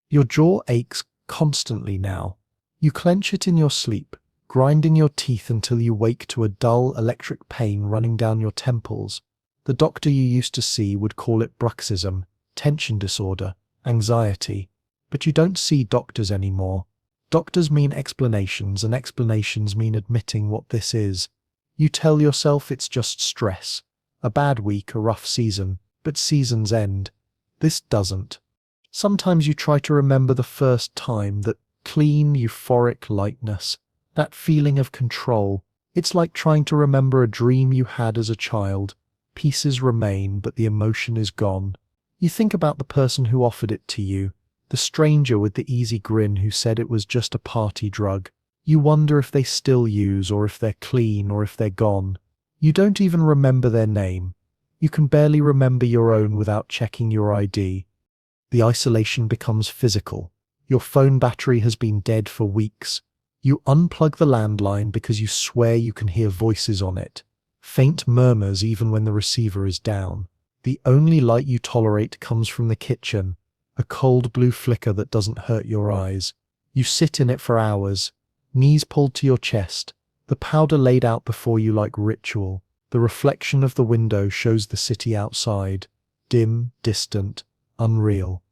Your jaw aches constantly now. You clench it in your sleep, grinding your teeth until you wake to a dull electric pain running down your temples. The doctor you used to see would call it bruxism, tension disorder, anxiety. But you don't see doctors anymore. Doctors mean explanations, and explanations mean admitting what this is. You tell yourself it's just stress, a bad week, a rough season, but seasons end. This doesn't. Sometimes you try to remember the first time, that clean, euphoric lightness, that feeling of control. It's like trying to remember a dream you had as a child. Pieces remain, but the emotion is gone. You think about the person who offered it to you, the stranger with the easy grin who said it was just a party drug. You wonder if they still use, or if they're clean, or if they're gone. You don't even remember their name. You can barely remember your own without checking your ID. The isolation becomes physical. Your phone battery has been dead for weeks. You unplug the landline because you swear you can hear voices on it. Faint murmurs even when the receiver is down. The only light you tolerate comes from the kitchen, a cold blue flicker that doesn't hurt your eyes. You sit in it for hours, knees pulled to your chest, the powder laid out before you like ritual. The reflection of the window shows the city outside, dim, distant, unreal.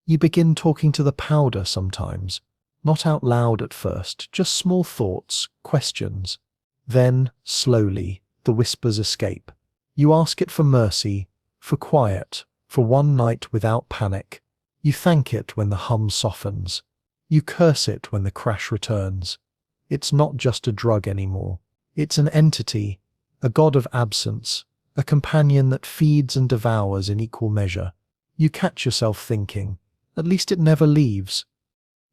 You begin talking to the powder sometimes, not out loud at first, just small thoughts, questions. Then, slowly, the whispers escape. You ask it for mercy, for quiet, for one night without panic. You thank it when the hum softens. You curse it when the crash returns. It's not just a drug anymore. It's an entity, a god of absence, a companion that feeds and devours in equal measure. You catch yourself thinking, at least it never leaves.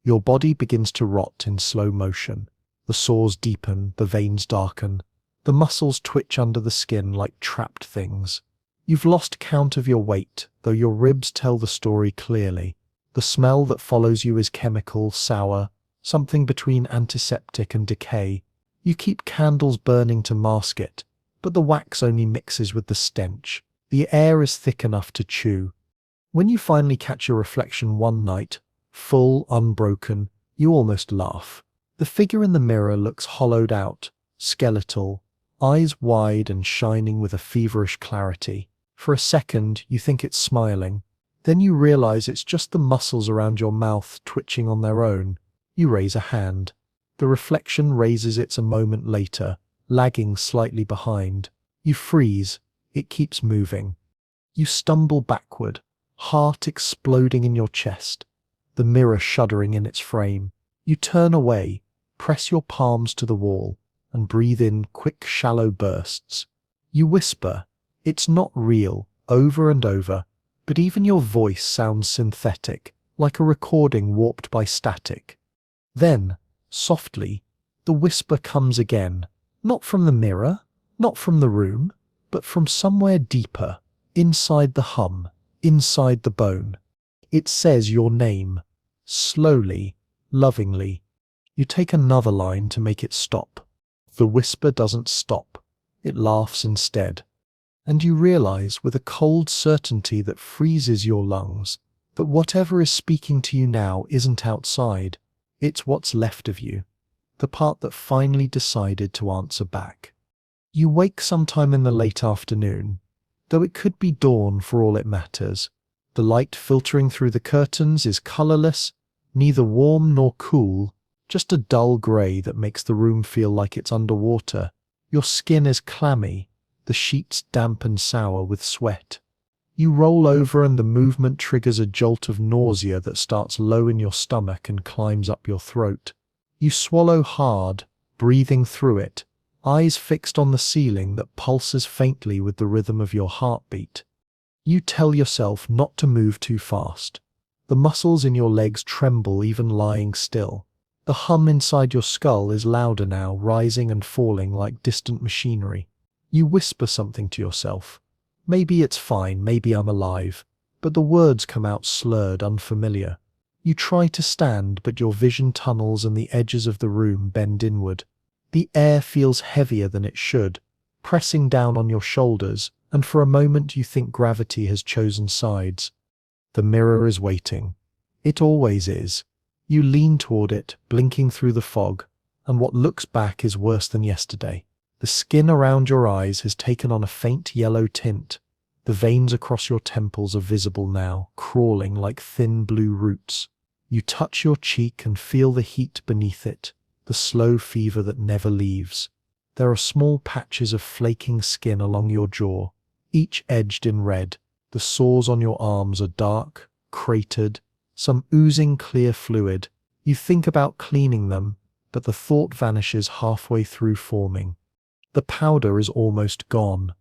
Your body begins to rot in slow motion. The sores deepen, the veins darken. The muscles twitch under the skin like trapped things. You've lost count of your weight, though your ribs tell the story clearly. The smell that follows you is chemical, sour, something between antiseptic and decay. You keep candles burning to mask it, but the wax only mixes with the stench. The air is thick enough to chew. When you finally catch your reflection one night, full, unbroken, you almost laugh. The figure in the mirror looks hollowed out, skeletal, eyes wide and shining with a feverish clarity. For a second, you think it's smiling. Then you realize it's just the muscles around your mouth twitching on their own. You raise a hand. The reflection raises it a moment later, lagging slightly behind. You freeze. It keeps moving. You stumble backward, heart exploding in your chest. the mirror shuddering in its frame. You turn away, press your palms to the wall, and breathe in quick, shallow bursts. You whisper, "It's not real," over and over, but even your voice sounds synthetic, like a recording warped by static. Then, softly, the whisper comes again, not from the mirror, not from the room, but from somewhere deeper, inside the hum, inside the bone. It says your name, slowly, lovingly. You take another line to make it stop. The whisper doesn't stop. It laughs instead. And you realize with a cold certainty that freezes your lungs that whatever is speaking to you now isn't outside. It's what's left of you, the part that finally decided to answer back. You wake sometime in the late afternoon, though it could be dawn for all it matters. The light filtering through the curtains is colorless, neither warm nor cool, just a dull gray that makes the room feel like it's underwater. Your skin is clammy, the sheets damp and sour with sweat. You roll over and the movement triggers a jolt of nausea that starts low in your stomach and climbs up your throat. You swallow hard, breathing through it, eyes fixed on the ceiling that pulses faintly with the rhythm of your heartbeat. You tell yourself not to move too fast. The muscles in your legs tremble even lying still. The hum inside your skull is louder now, rising and falling like distant machinery. You whisper something to yourself. Maybe it's fine, maybe I'm alive, but the words come out slurred, unfamiliar. You try to stand, but your vision tunnels and the edges of the room bend inward. The air feels heavier than it should, pressing down on your shoulders, and for a moment you think gravity has chosen sides. The mirror is waiting. It always is. You lean toward it, blinking through the fog, and what looks back is worse than yesterday. The skin around your eyes has taken on a faint yellow tint. The veins across your temples are visible now, crawling like thin blue roots. You touch your cheek and feel the heat beneath it, the slow fever that never leaves. There are small patches of flaking skin along your jaw, each edged in red. The sores on your arms are dark, cratered, some oozing clear fluid. You think about cleaning them, but the thought vanishes halfway through forming. The powder is almost gone.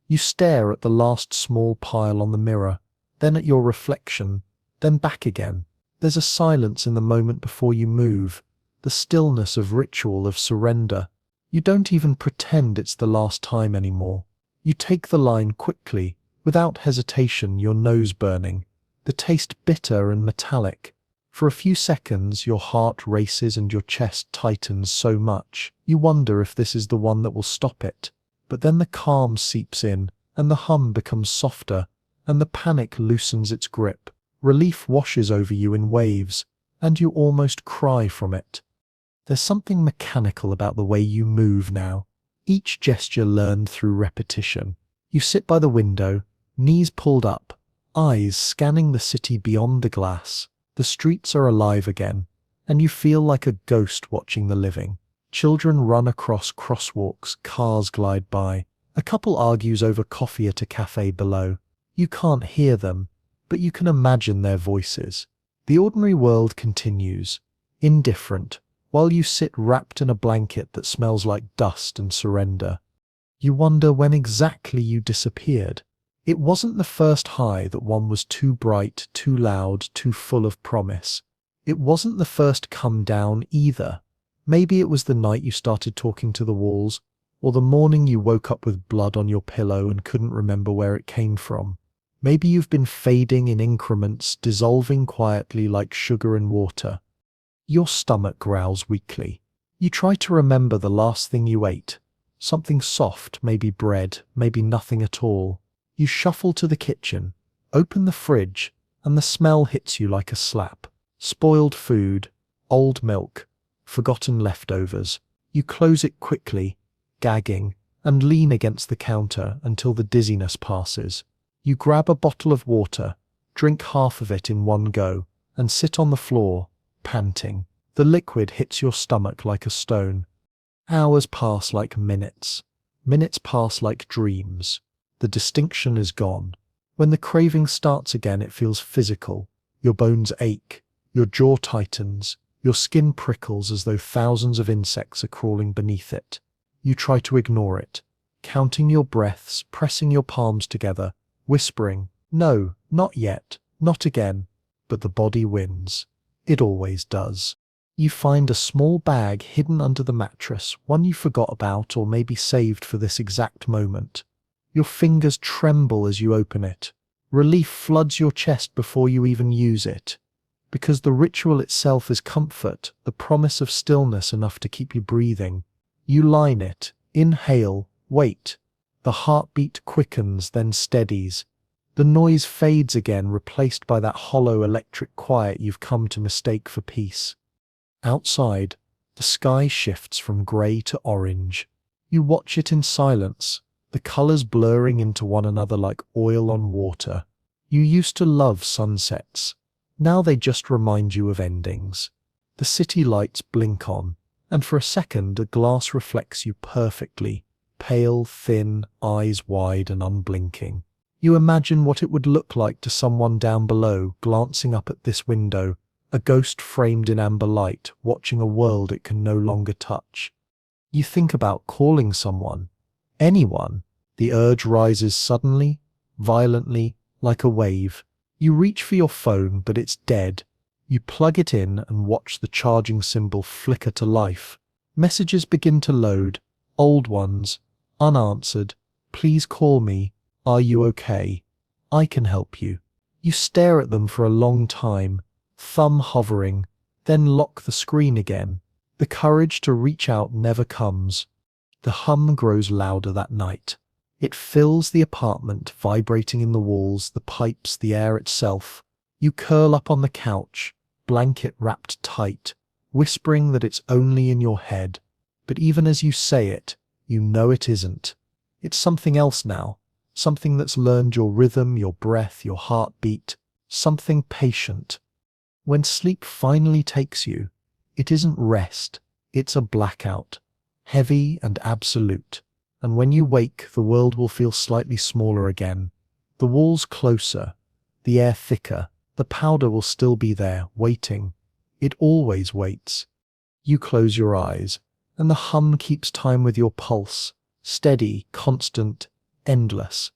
You stare at the last small pile on the mirror, then at your reflection, then back again. There's a silence in the moment before you move, the stillness of ritual, of surrender. You don't even pretend it's the last time anymore. You take the line quickly, without hesitation, your nose burning, the taste bitter and metallic. For a few seconds, your heart races and your chest tightens so much, you wonder if this is the one that will stop it. But then the calm seeps in, and the hum becomes softer, and the panic loosens its grip. Relief washes over you in waves, and you almost cry from it. There's something mechanical about the way you move now, each gesture learned through repetition. You sit by the window, knees pulled up, eyes scanning the city beyond the glass. The streets are alive again, and you feel like a ghost watching the living. Children run across crosswalks, cars glide by. A couple argues over coffee at a cafe below. You can't hear them, but you can imagine their voices. The ordinary world continues, indifferent, while you sit wrapped in a blanket that smells like dust and surrender. You wonder when exactly you disappeared. It wasn't the first high that one was too bright, too loud, too full of promise. It wasn't the first come down either. Maybe it was the night you started talking to the walls, or the morning you woke up with blood on your pillow and couldn't remember where it came from. Maybe you've been fading in increments, dissolving quietly like sugar in water. Your stomach growls weakly. You try to remember the last thing you ate. Something soft, maybe bread, maybe nothing at all. You shuffle to the kitchen, open the fridge, and the smell hits you like a slap. Spoiled food, old milk, forgotten leftovers. You close it quickly, gagging, and lean against the counter until the dizziness passes. You grab a bottle of water, drink half of it in one go, and sit on the floor, panting. The liquid hits your stomach like a stone. Hours pass like minutes. Minutes pass like dreams. The distinction is gone. When the craving starts again, it feels physical. Your bones ache. Your jaw tightens, your skin prickles as though thousands of insects are crawling beneath it. You try to ignore it, counting your breaths, pressing your palms together, whispering, "No, not yet, not again." But the body wins. It always does. You find a small bag hidden under the mattress, one you forgot about or maybe saved for this exact moment. Your fingers tremble as you open it. Relief floods your chest before you even use it. Because the ritual itself is comfort, the promise of stillness enough to keep you breathing. You line it, inhale, wait. The heartbeat quickens, then steadies. The noise fades again, replaced by that hollow electric quiet you've come to mistake for peace. Outside, the sky shifts from grey to orange. You watch it in silence, the colours blurring into one another like oil on water. You used to love sunsets. Now they just remind you of endings. The city lights blink on, and for a second a glass reflects you perfectly, pale, thin, eyes wide and unblinking. You imagine what it would look like to someone down below, glancing up at this window, a ghost framed in amber light, watching a world it can no longer touch. You think about calling someone, anyone. The urge rises suddenly, violently, like a wave. You reach for your phone, but it's dead. You plug it in and watch the charging symbol flicker to life. Messages begin to load, old ones, unanswered. "Please call me. Are you okay? I can help you." You stare at them for a long time, thumb hovering, then lock the screen again. The courage to reach out never comes. The hum grows louder that night. It fills the apartment, vibrating in the walls, the pipes, the air itself. You curl up on the couch, blanket wrapped tight, whispering that it's only in your head. But even as you say it, you know it isn't. It's something else now, something that's learned your rhythm, your breath, your heartbeat, something patient. When sleep finally takes you, it isn't rest, it's a blackout, heavy and absolute. And when you wake, the world will feel slightly smaller again. The walls closer, the air thicker, the powder will still be there, waiting. It always waits. You close your eyes, and the hum keeps time with your pulse, steady, constant, endless.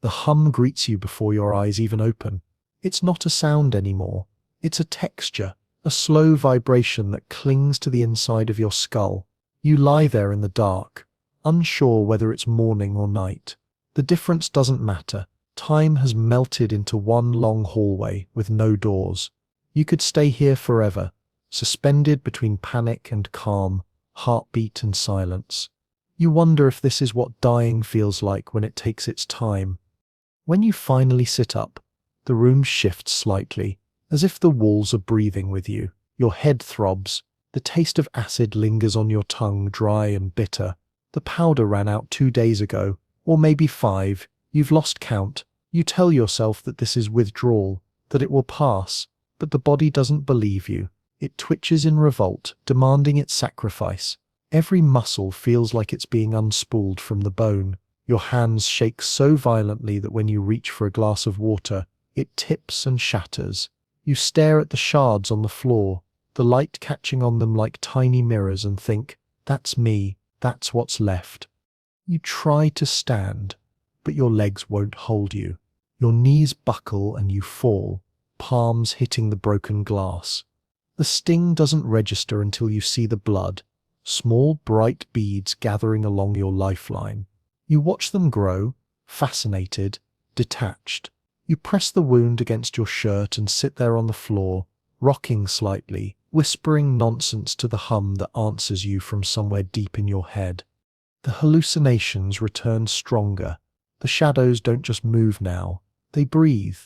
The hum greets you before your eyes even open. It's not a sound anymore. It's a texture, a slow vibration that clings to the inside of your skull. You lie there in the dark, unsure whether it's morning or night. The difference doesn't matter. Time has melted into one long hallway with no doors. You could stay here forever, suspended between panic and calm, heartbeat and silence. You wonder if this is what dying feels like when it takes its time. When you finally sit up, the room shifts slightly, as if the walls are breathing with you. Your head throbs. The taste of acid lingers on your tongue, dry and bitter. The powder ran out 2 days ago, or maybe 5. You've lost count. You tell yourself that this is withdrawal, that it will pass, but the body doesn't believe you. It twitches in revolt, demanding its sacrifice. Every muscle feels like it's being unspooled from the bone. Your hands shake so violently that when you reach for a glass of water, it tips and shatters. You stare at the shards on the floor, the light catching on them like tiny mirrors, and think, "That's me, that's what's left." You try to stand, but your legs won't hold you. Your knees buckle and you fall, palms hitting the broken glass. The sting doesn't register until you see the blood, small bright beads gathering along your lifeline. You watch them grow, fascinated, detached. You press the wound against your shirt and sit there on the floor, rocking slightly, whispering nonsense to the hum that answers you from somewhere deep in your head. The hallucinations return stronger. The shadows don't just move now, they breathe.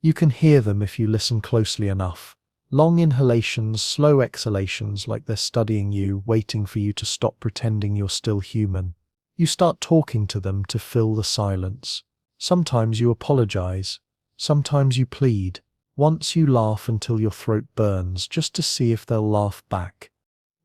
You can hear them if you listen closely enough. Long inhalations, slow exhalations, like they're studying you, waiting for you to stop pretending you're still human. You start talking to them to fill the silence. Sometimes you apologize. Sometimes you plead. Once you laugh until your throat burns, just to see if they'll laugh back.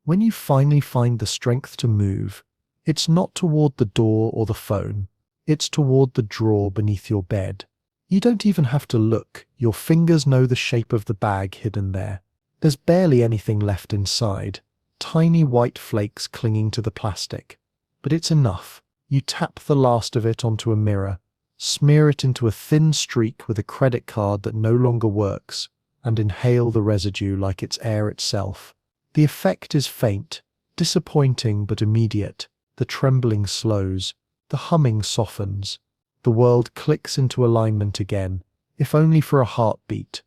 When you finally find the strength to move, it's not toward the door or the phone. It's toward the drawer beneath your bed. You don't even have to look. Your fingers know the shape of the bag hidden there. There's barely anything left inside, tiny white flakes clinging to the plastic. But it's enough. You tap the last of it onto a mirror, smear it into a thin streak with a credit card that no longer works, and inhale the residue like it's air itself. The effect is faint, disappointing but immediate. The trembling slows, the humming softens. The world clicks into alignment again, if only for a heartbeat.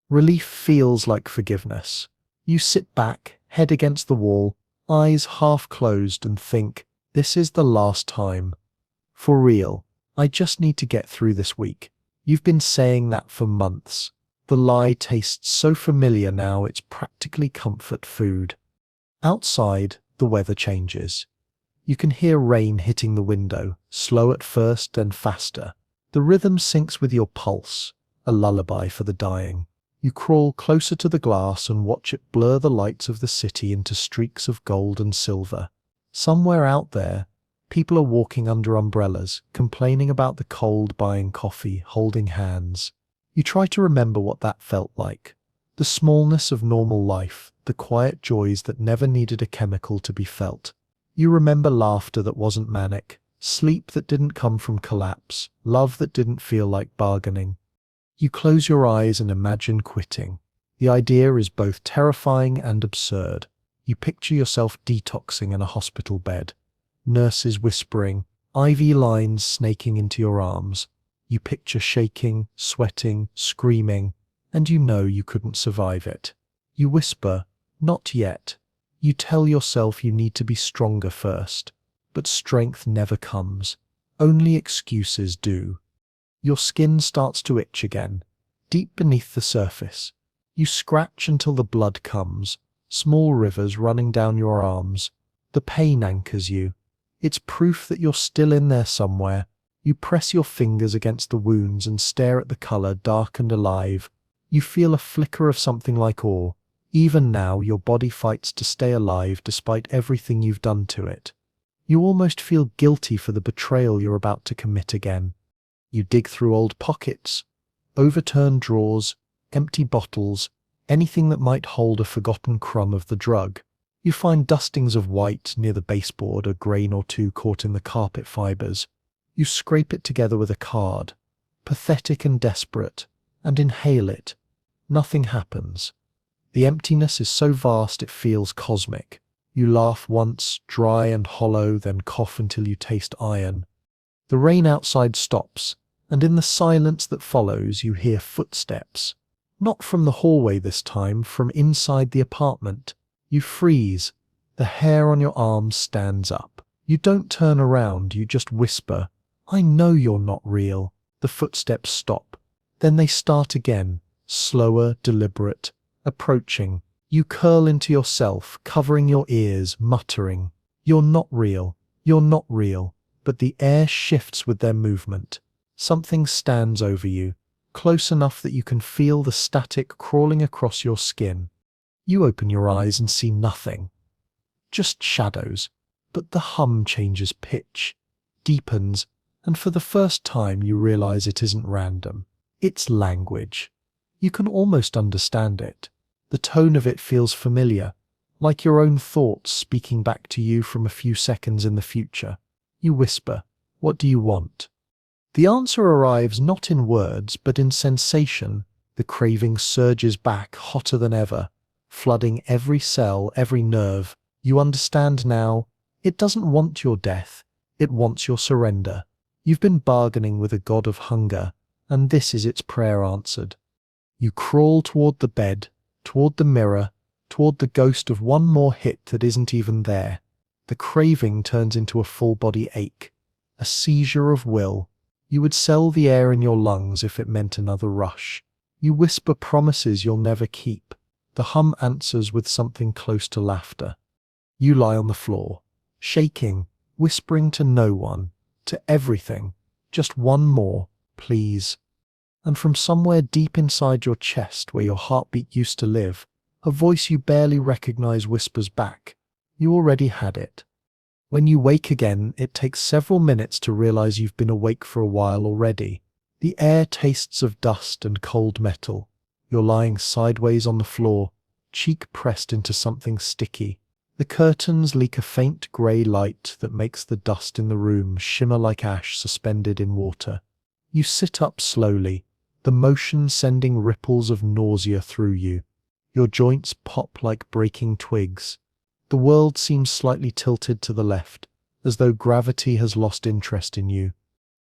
Relief feels like forgiveness. You sit back, head against the wall, eyes half closed, and think, this is the last time. For real, I just need to get through this week. You've been saying that for months. The lie tastes so familiar now it's practically comfort food. Outside, the weather changes. You can hear rain hitting the window, slow at first, then faster. The rhythm syncs with your pulse, a lullaby for the dying. You crawl closer to the glass and watch it blur the lights of the city into streaks of gold and silver. Somewhere out there, people are walking under umbrellas, complaining about the cold, buying coffee, holding hands. You try to remember what that felt like. The smallness of normal life, the quiet joys that never needed a chemical to be felt. You remember laughter that wasn't manic, sleep that didn't come from collapse, love that didn't feel like bargaining. You close your eyes and imagine quitting. The idea is both terrifying and absurd. You picture yourself detoxing in a hospital bed, nurses whispering, IV lines snaking into your arms. You picture shaking, sweating, screaming, and you know you couldn't survive it. You whisper, not yet. You tell yourself you need to be stronger first, but strength never comes. Only excuses do. Your skin starts to itch again, deep beneath the surface. You scratch until the blood comes, small rivers running down your arms. The pain anchors you. It's proof that you're still in there somewhere. You press your fingers against the wounds and stare at the color, dark and alive. You feel a flicker of something like awe. Even now, your body fights to stay alive despite everything you've done to it. You almost feel guilty for the betrayal you're about to commit again. You dig through old pockets, overturned drawers, empty bottles, anything that might hold a forgotten crumb of the drug. You find dustings of white near the baseboard, a grain or two caught in the carpet fibers. You scrape it together with a card, pathetic and desperate, and inhale it. Nothing happens. The emptiness is so vast it feels cosmic. You laugh once, dry and hollow, then cough until you taste iron. The rain outside stops, and in the silence that follows you hear footsteps. Not from the hallway this time, from inside the apartment. You freeze. The hair on your arms stands up. You don't turn around, you just whisper, I know you're not real. The footsteps stop. Then they start again, slower, deliberate, approaching. You curl into yourself, covering your ears, muttering, you're not real, you're not real. But the air shifts with their movement. Something stands over you, close enough that you can feel the static crawling across your skin. You open your eyes and see nothing. Just shadows. But the hum changes pitch, deepens, and for the first time you realize it isn't random. It's language. You can almost understand it. The tone of it feels familiar, like your own thoughts speaking back to you from a few seconds in the future. You whisper, what do you want? The answer arrives not in words, but in sensation. The craving surges back, hotter than ever, flooding every cell, every nerve. You understand now, it doesn't want your death, it wants your surrender. You've been bargaining with a god of hunger, and this is its prayer answered. You crawl toward the bed, toward the mirror, toward the ghost of one more hit that isn't even there. The craving turns into a full-body ache, a seizure of will. You would sell the air in your lungs if it meant another rush. You whisper promises you'll never keep. The hum answers with something close to laughter. You lie on the floor, shaking, whispering to no one, to everything, just one more, please. And from somewhere deep inside your chest, where your heartbeat used to live, a voice you barely recognize whispers back, you already had it. When you wake again, it takes several minutes to realize you've been awake for a while already. The air tastes of dust and cold metal. You're lying sideways on the floor, cheek pressed into something sticky. The curtains leak a faint grey light that makes the dust in the room shimmer like ash suspended in water. You sit up slowly, the motion sending ripples of nausea through you. Your joints pop like breaking twigs. The world seems slightly tilted to the left, as though gravity has lost interest in you.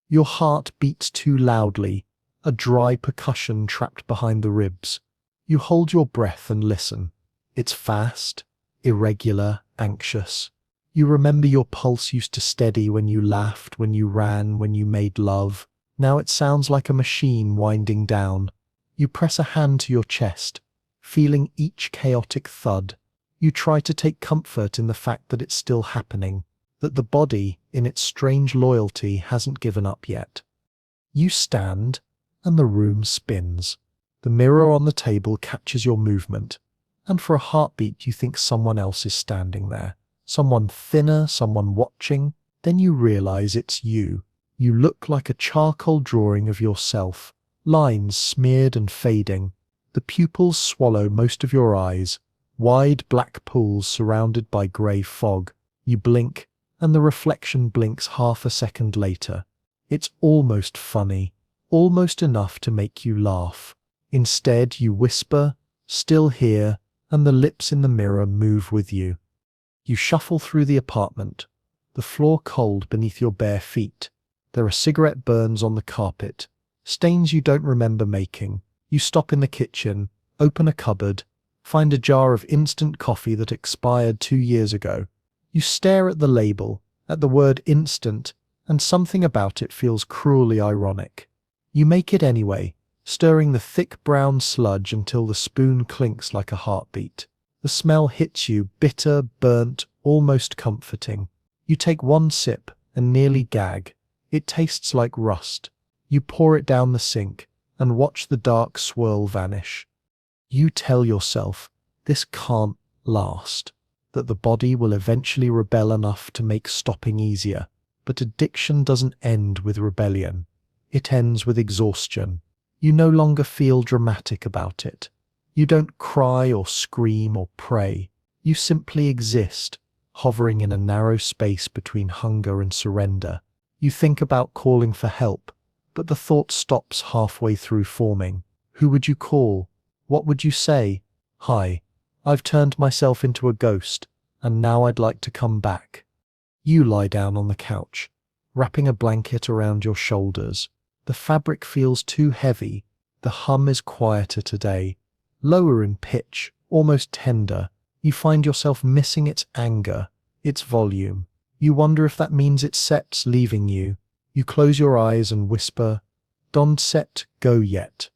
Your heart beats too loudly, a dry percussion trapped behind the ribs. You hold your breath and listen. It's fast, irregular, anxious. You remember your pulse used to steady when you laughed, when you ran, when you made love. Now it sounds like a machine winding down. You press a hand to your chest, feeling each chaotic thud. You try to take comfort in the fact that it's still happening, that the body, in its strange loyalty, hasn't given up yet. You stand, and the room spins. The mirror on the table catches your movement, and for a heartbeat you think someone else is standing there. Someone thinner, someone watching. Then you realize it's you. You look like a charcoal drawing of yourself, lines smeared and fading. The pupils swallow most of your eyes, wide black pools surrounded by grey fog. You blink, and the reflection blinks half a second later. It's almost funny, almost enough to make you laugh. Instead, you whisper, "Still here," and the lips in the mirror move with you. You shuffle through the apartment, the floor cold beneath your bare feet. There are cigarette burns on the carpet, stains you don't remember making. You stop in the kitchen, open a cupboard, find a jar of instant coffee that expired 2 years ago. You stare at the label, at the word instant, and something about it feels cruelly ironic. You make it anyway, stirring the thick brown sludge until the spoon clinks like a heartbeat. The smell hits you, bitter, burnt, almost comforting. You take one sip and nearly gag. It tastes like rust. You pour it down the sink and watch the dark swirl vanish. You tell yourself, this can't last, that the body will eventually rebel enough to make stopping easier. But addiction doesn't end with rebellion. It ends with exhaustion. You no longer feel dramatic about it. You don't cry or scream or pray. You simply exist, hovering in a narrow space between hunger and surrender. You think about calling for help, but the thought stops halfway through forming. Who would you call? What would you say? "Hi, I've turned myself into a ghost, and now I'd like to come back." You lie down on the couch, wrapping a blanket around your shoulders. The fabric feels too heavy. The hum is quieter today, lower in pitch, almost tender. You find yourself missing its anger, its volume. You wonder if that means its set's leaving you. You close your eyes and whisper, "Don't set go yet."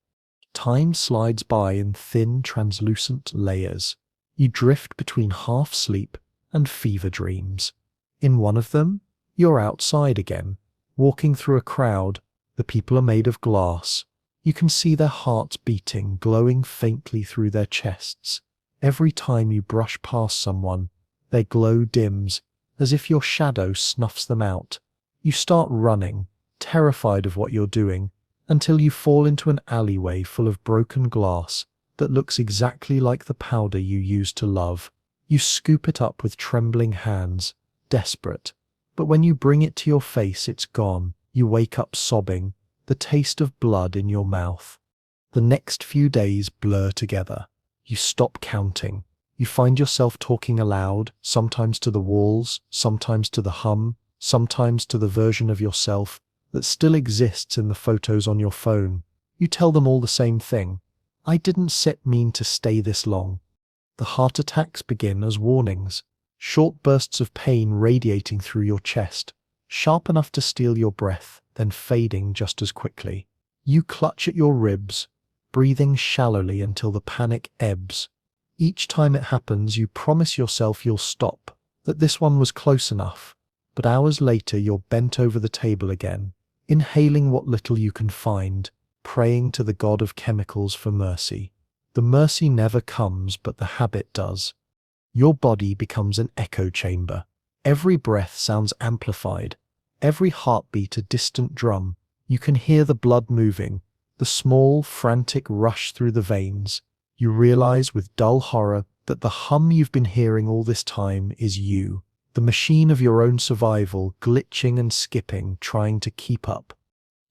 Time slides by in thin, translucent layers. You drift between half-sleep and fever dreams. In one of them, you're outside again, walking through a crowd. The people are made of glass. You can see their hearts beating, glowing faintly through their chests. Every time you brush past someone, their glow dims, as if your shadow snuffs them out. You start running, terrified of what you're doing, until you fall into an alleyway full of broken glass that looks exactly like the powder you used to love. You scoop it up with trembling hands, desperate. But when you bring it to your face, it's gone. You wake up sobbing, the taste of blood in your mouth. The next few days blur together. You stop counting. You find yourself talking aloud, sometimes to the walls, sometimes to the hum, sometimes to the version of yourself that still exists in the photos on your phone. You tell them all the same thing. "I didn't mean to stay this long." The heart attacks begin as warnings, short bursts of pain radiating through your chest, sharp enough to steal your breath, then fading just as quickly. You clutch at your ribs, breathing shallowly until the panic ebbs. Each time it happens, you promise yourself you'll stop, that this one was close enough. But hours later, you're bent over the table again, inhaling what little you can find, praying to the god of chemicals for mercy. The mercy never comes, but the habit does. Your body becomes an echo chamber. Every breath sounds amplified, every heartbeat a distant drum. You can hear the blood moving, the small, frantic rush through the veins. You realize with dull horror that the hum you've been hearing all this time is you, the machine of your own survival, glitching and skipping, trying to keep up.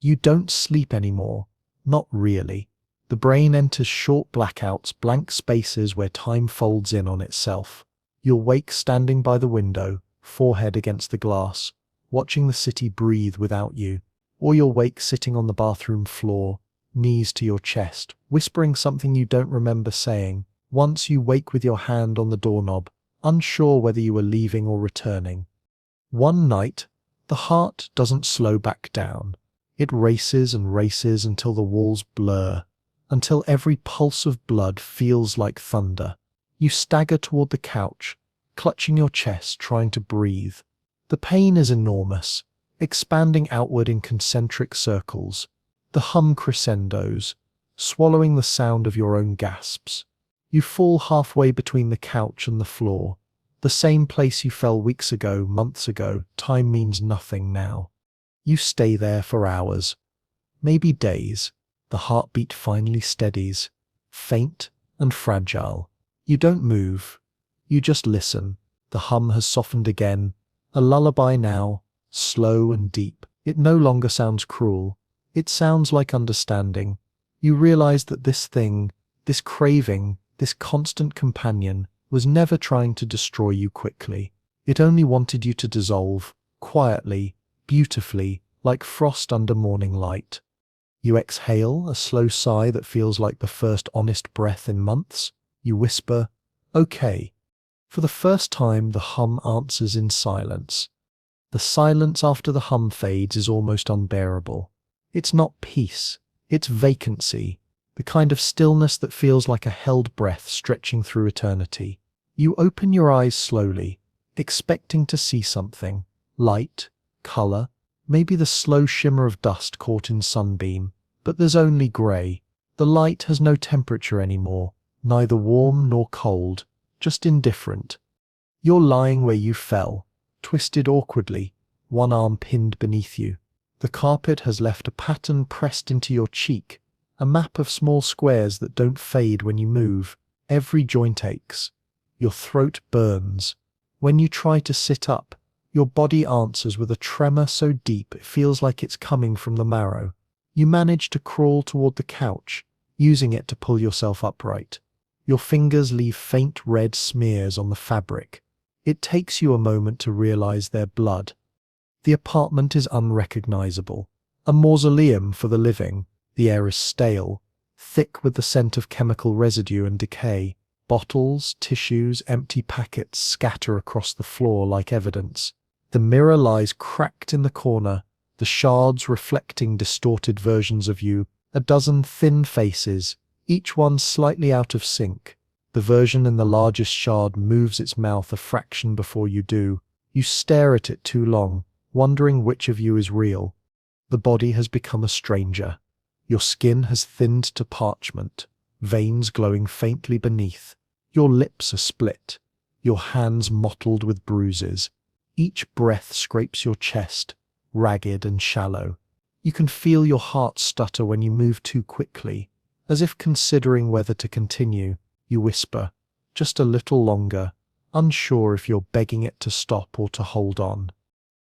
You don't sleep anymore. Not really. The brain enters short blackouts, blank spaces where time folds in on itself. You'll wake standing by the window, forehead against the glass, watching the city breathe without you. Or you'll wake sitting on the bathroom floor, knees to your chest, whispering something you don't remember saying. Once you wake with your hand on the doorknob, unsure whether you were leaving or returning. One night, the heart doesn't slow back down. It races and races until the walls blur, until every pulse of blood feels like thunder. You stagger toward the couch, clutching your chest, trying to breathe. The pain is enormous, expanding outward in concentric circles. The hum crescendos, swallowing the sound of your own gasps. You fall halfway between the couch and the floor, the same place you fell weeks ago, months ago. Time means nothing now. You stay there for hours, maybe days. The heartbeat finally steadies, faint and fragile. You don't move. You just listen. The hum has softened again. A lullaby now, slow and deep. It no longer sounds cruel. It sounds like understanding. You realize that this thing, this craving, this constant companion, was never trying to destroy you quickly. It only wanted you to dissolve, quietly, beautifully, like frost under morning light. You exhale, a slow sigh that feels like the first honest breath in months. You whisper, "Okay." For the first time, the hum answers in silence. The silence after the hum fades is almost unbearable. It's not peace, it's vacancy, the kind of stillness that feels like a held breath stretching through eternity. You open your eyes slowly, expecting to see something. Light, color, maybe the slow shimmer of dust caught in sunbeam. But there's only grey. The light has no temperature anymore, neither warm nor cold, just indifferent. You're lying where you fell, twisted awkwardly, one arm pinned beneath you. The carpet has left a pattern pressed into your cheek, a map of small squares that don't fade when you move. Every joint aches. Your throat burns. When you try to sit up, your body answers with a tremor so deep it feels like it's coming from the marrow. You manage to crawl toward the couch, using it to pull yourself upright. Your fingers leave faint red smears on the fabric. It takes you a moment to realize they're blood. The apartment is unrecognizable. A mausoleum for the living. The air is stale, thick with the scent of chemical residue and decay. Bottles, tissues, empty packets scatter across the floor like evidence. The mirror lies cracked in the corner, the shards reflecting distorted versions of you. A dozen thin faces, each one slightly out of sync. The version in the largest shard moves its mouth a fraction before you do. You stare at it too long, wondering which of you is real. The body has become a stranger. Your skin has thinned to parchment, veins glowing faintly beneath. Your lips are split, your hands mottled with bruises. Each breath scrapes your chest, ragged and shallow. You can feel your heart stutter when you move too quickly, as if considering whether to continue. You whisper, "Just a little longer," unsure if you're begging it to stop or to hold on.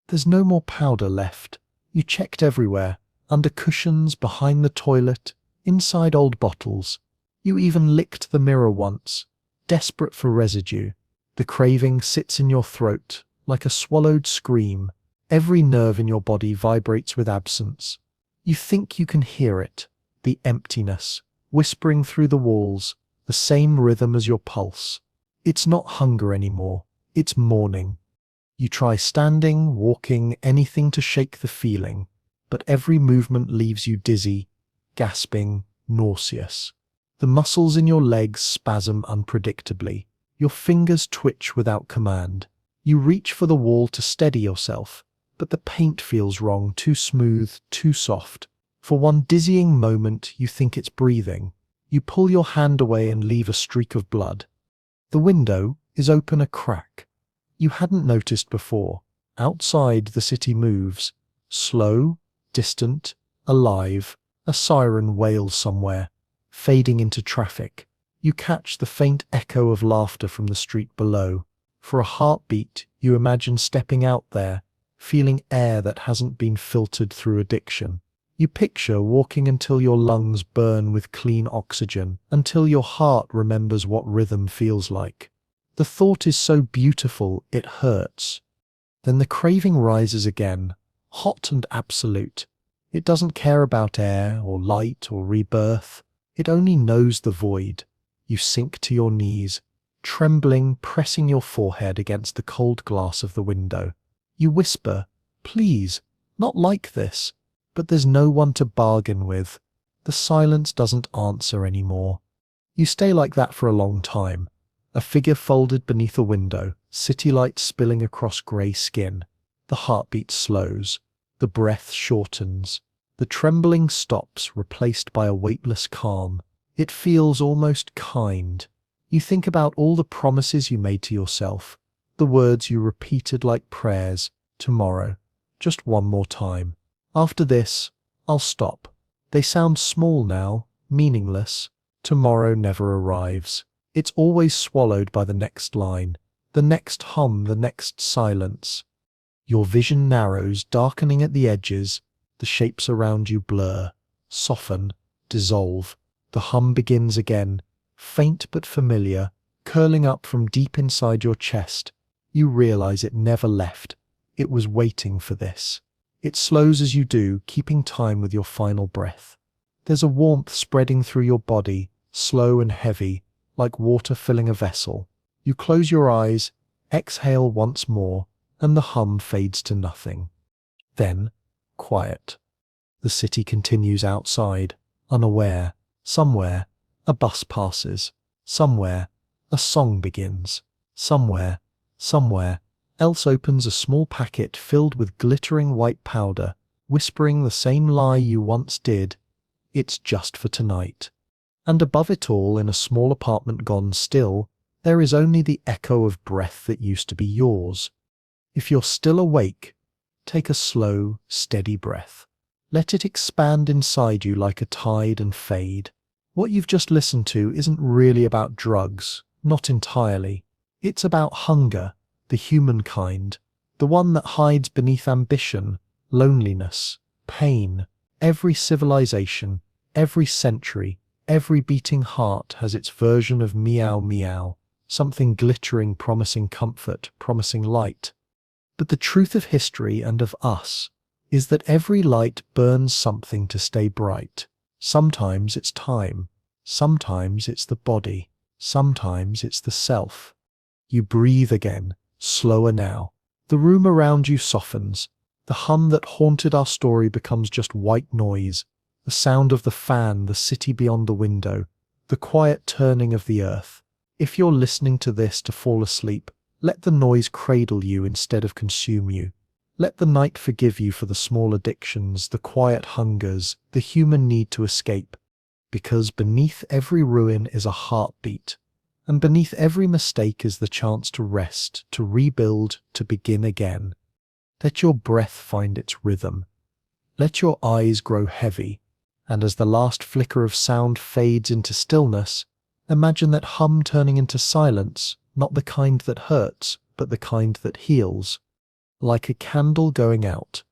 There's no more powder left. You checked everywhere, under cushions, behind the toilet, inside old bottles. You even licked the mirror once, desperate for residue. The craving sits in your throat, like a swallowed scream. Every nerve in your body vibrates with absence. You think you can hear it, the emptiness, whispering through the walls, the same rhythm as your pulse. It's not hunger anymore, it's mourning. You try standing, walking, anything to shake the feeling, but every movement leaves you dizzy, gasping, nauseous. The muscles in your legs spasm unpredictably. Your fingers twitch without command. You reach for the wall to steady yourself, but the paint feels wrong, too smooth, too soft. For one dizzying moment, you think it's breathing. You pull your hand away and leave a streak of blood. The window is open a crack. You hadn't noticed before. Outside, the city moves. Slow, distant, alive. A siren wails somewhere, fading into traffic. You catch the faint echo of laughter from the street below. For a heartbeat, you imagine stepping out there, feeling air that hasn't been filtered through addiction. You picture walking until your lungs burn with clean oxygen, until your heart remembers what rhythm feels like. The thought is so beautiful, it hurts. Then the craving rises again, hot and absolute. It doesn't care about air or light or rebirth. It only knows the void. You sink to your knees, trembling, pressing your forehead against the cold glass of the window. You whisper, "Please, not like this." But there's no one to bargain with. The silence doesn't answer anymore. You stay like that for a long time. A figure folded beneath a window, city lights spilling across grey skin. The heartbeat slows. The breath shortens. The trembling stops, replaced by a weightless calm. It feels almost kind. You think about all the promises you made to yourself, the words you repeated like prayers. Tomorrow. Just one more time. After this, I'll stop. They sound small now, meaningless. Tomorrow never arrives. It's always swallowed by the next line, the next hum, the next silence. Your vision narrows, darkening at the edges. The shapes around you blur, soften, dissolve. The hum begins again, faint but familiar, curling up from deep inside your chest. You realize it never left. It was waiting for this. It slows as you do, keeping time with your final breath. There's a warmth spreading through your body, slow and heavy, like water filling a vessel. You close your eyes, exhale once more, and the hum fades to nothing. Then, quiet. The city continues outside, unaware. Somewhere, a bus passes. Somewhere, a song begins. Somewhere else opens a small packet filled with glittering white powder, whispering the same lie you once did. It's just for tonight. And above it all, in a small apartment gone still, there is only the echo of breath that used to be yours. If you're still awake, take a slow, steady breath. Let it expand inside you like a tide and fade. What you've just listened to isn't really about drugs, not entirely. It's about hunger, the human kind, the one that hides beneath ambition, loneliness, pain. Every civilization, every century, every beating heart has its version of meow meow, something glittering, promising comfort, promising light. But the truth of history and of us is that every light burns something to stay bright. Sometimes it's time, sometimes it's the body, sometimes it's the self. You breathe again, slower now. The room around you softens. The hum that haunted our story becomes just white noise. The sound of the fan, the city beyond the window, the quiet turning of the earth. If you're listening to this to fall asleep, let the noise cradle you instead of consume you. Let the night forgive you for the small addictions, the quiet hungers, the human need to escape. Because beneath every ruin is a heartbeat. And beneath every mistake is the chance to rest, to rebuild, to begin again. Let your breath find its rhythm. Let your eyes grow heavy, and as the last flicker of sound fades into stillness, imagine that hum turning into silence, not the kind that hurts, but the kind that heals. Like a candle going out,